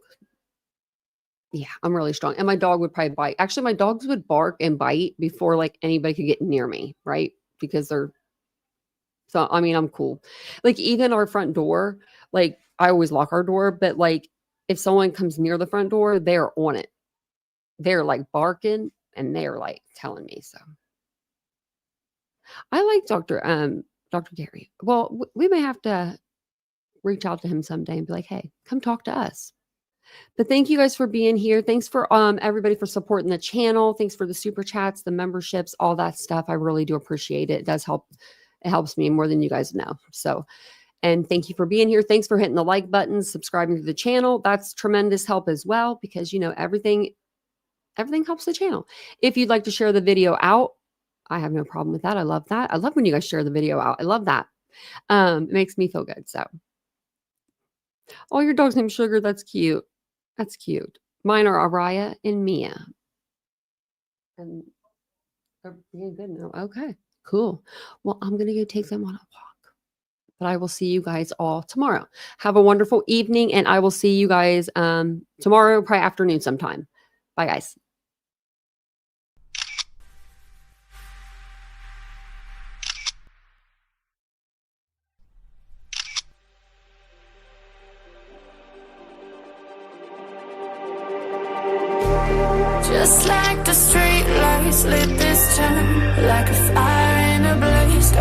[SPEAKER 2] Yeah, I'm really strong. And my dog would probably bite. Actually, my dogs would bark and bite before anybody could get near me, right? Because so, I'm cool. Even our front door, I always lock our door, but if someone comes near the front door, they're on it. They're barking and they're telling me so. I like Dr. Gary. Well, we may have to reach out to him someday and be like, hey, come talk to us. But thank you guys for being here. Thanks for everybody for supporting the channel. Thanks for the super chats, the memberships, all that stuff. I really do appreciate it. It does help. It helps me more than you guys know. So, and thank you for being here. Thanks for hitting the like button, subscribing to the channel. That's tremendous help as well, because you know everything helps the channel. If you'd like to share the video out, I have no problem with that. I love that. I love when you guys share the video out. I love that. It makes me feel good. So, oh, your dog's named Sugar. That's cute. That's cute. Mine are Araya and Mia. And they're being good now. Okay, cool. Well, I'm going to go take them on a walk. But I will see you guys all tomorrow. Have a wonderful evening, and I will see you guys tomorrow, probably afternoon sometime. Bye, guys.
[SPEAKER 6] Just like the street lights lit this town, like a fire in a blaze.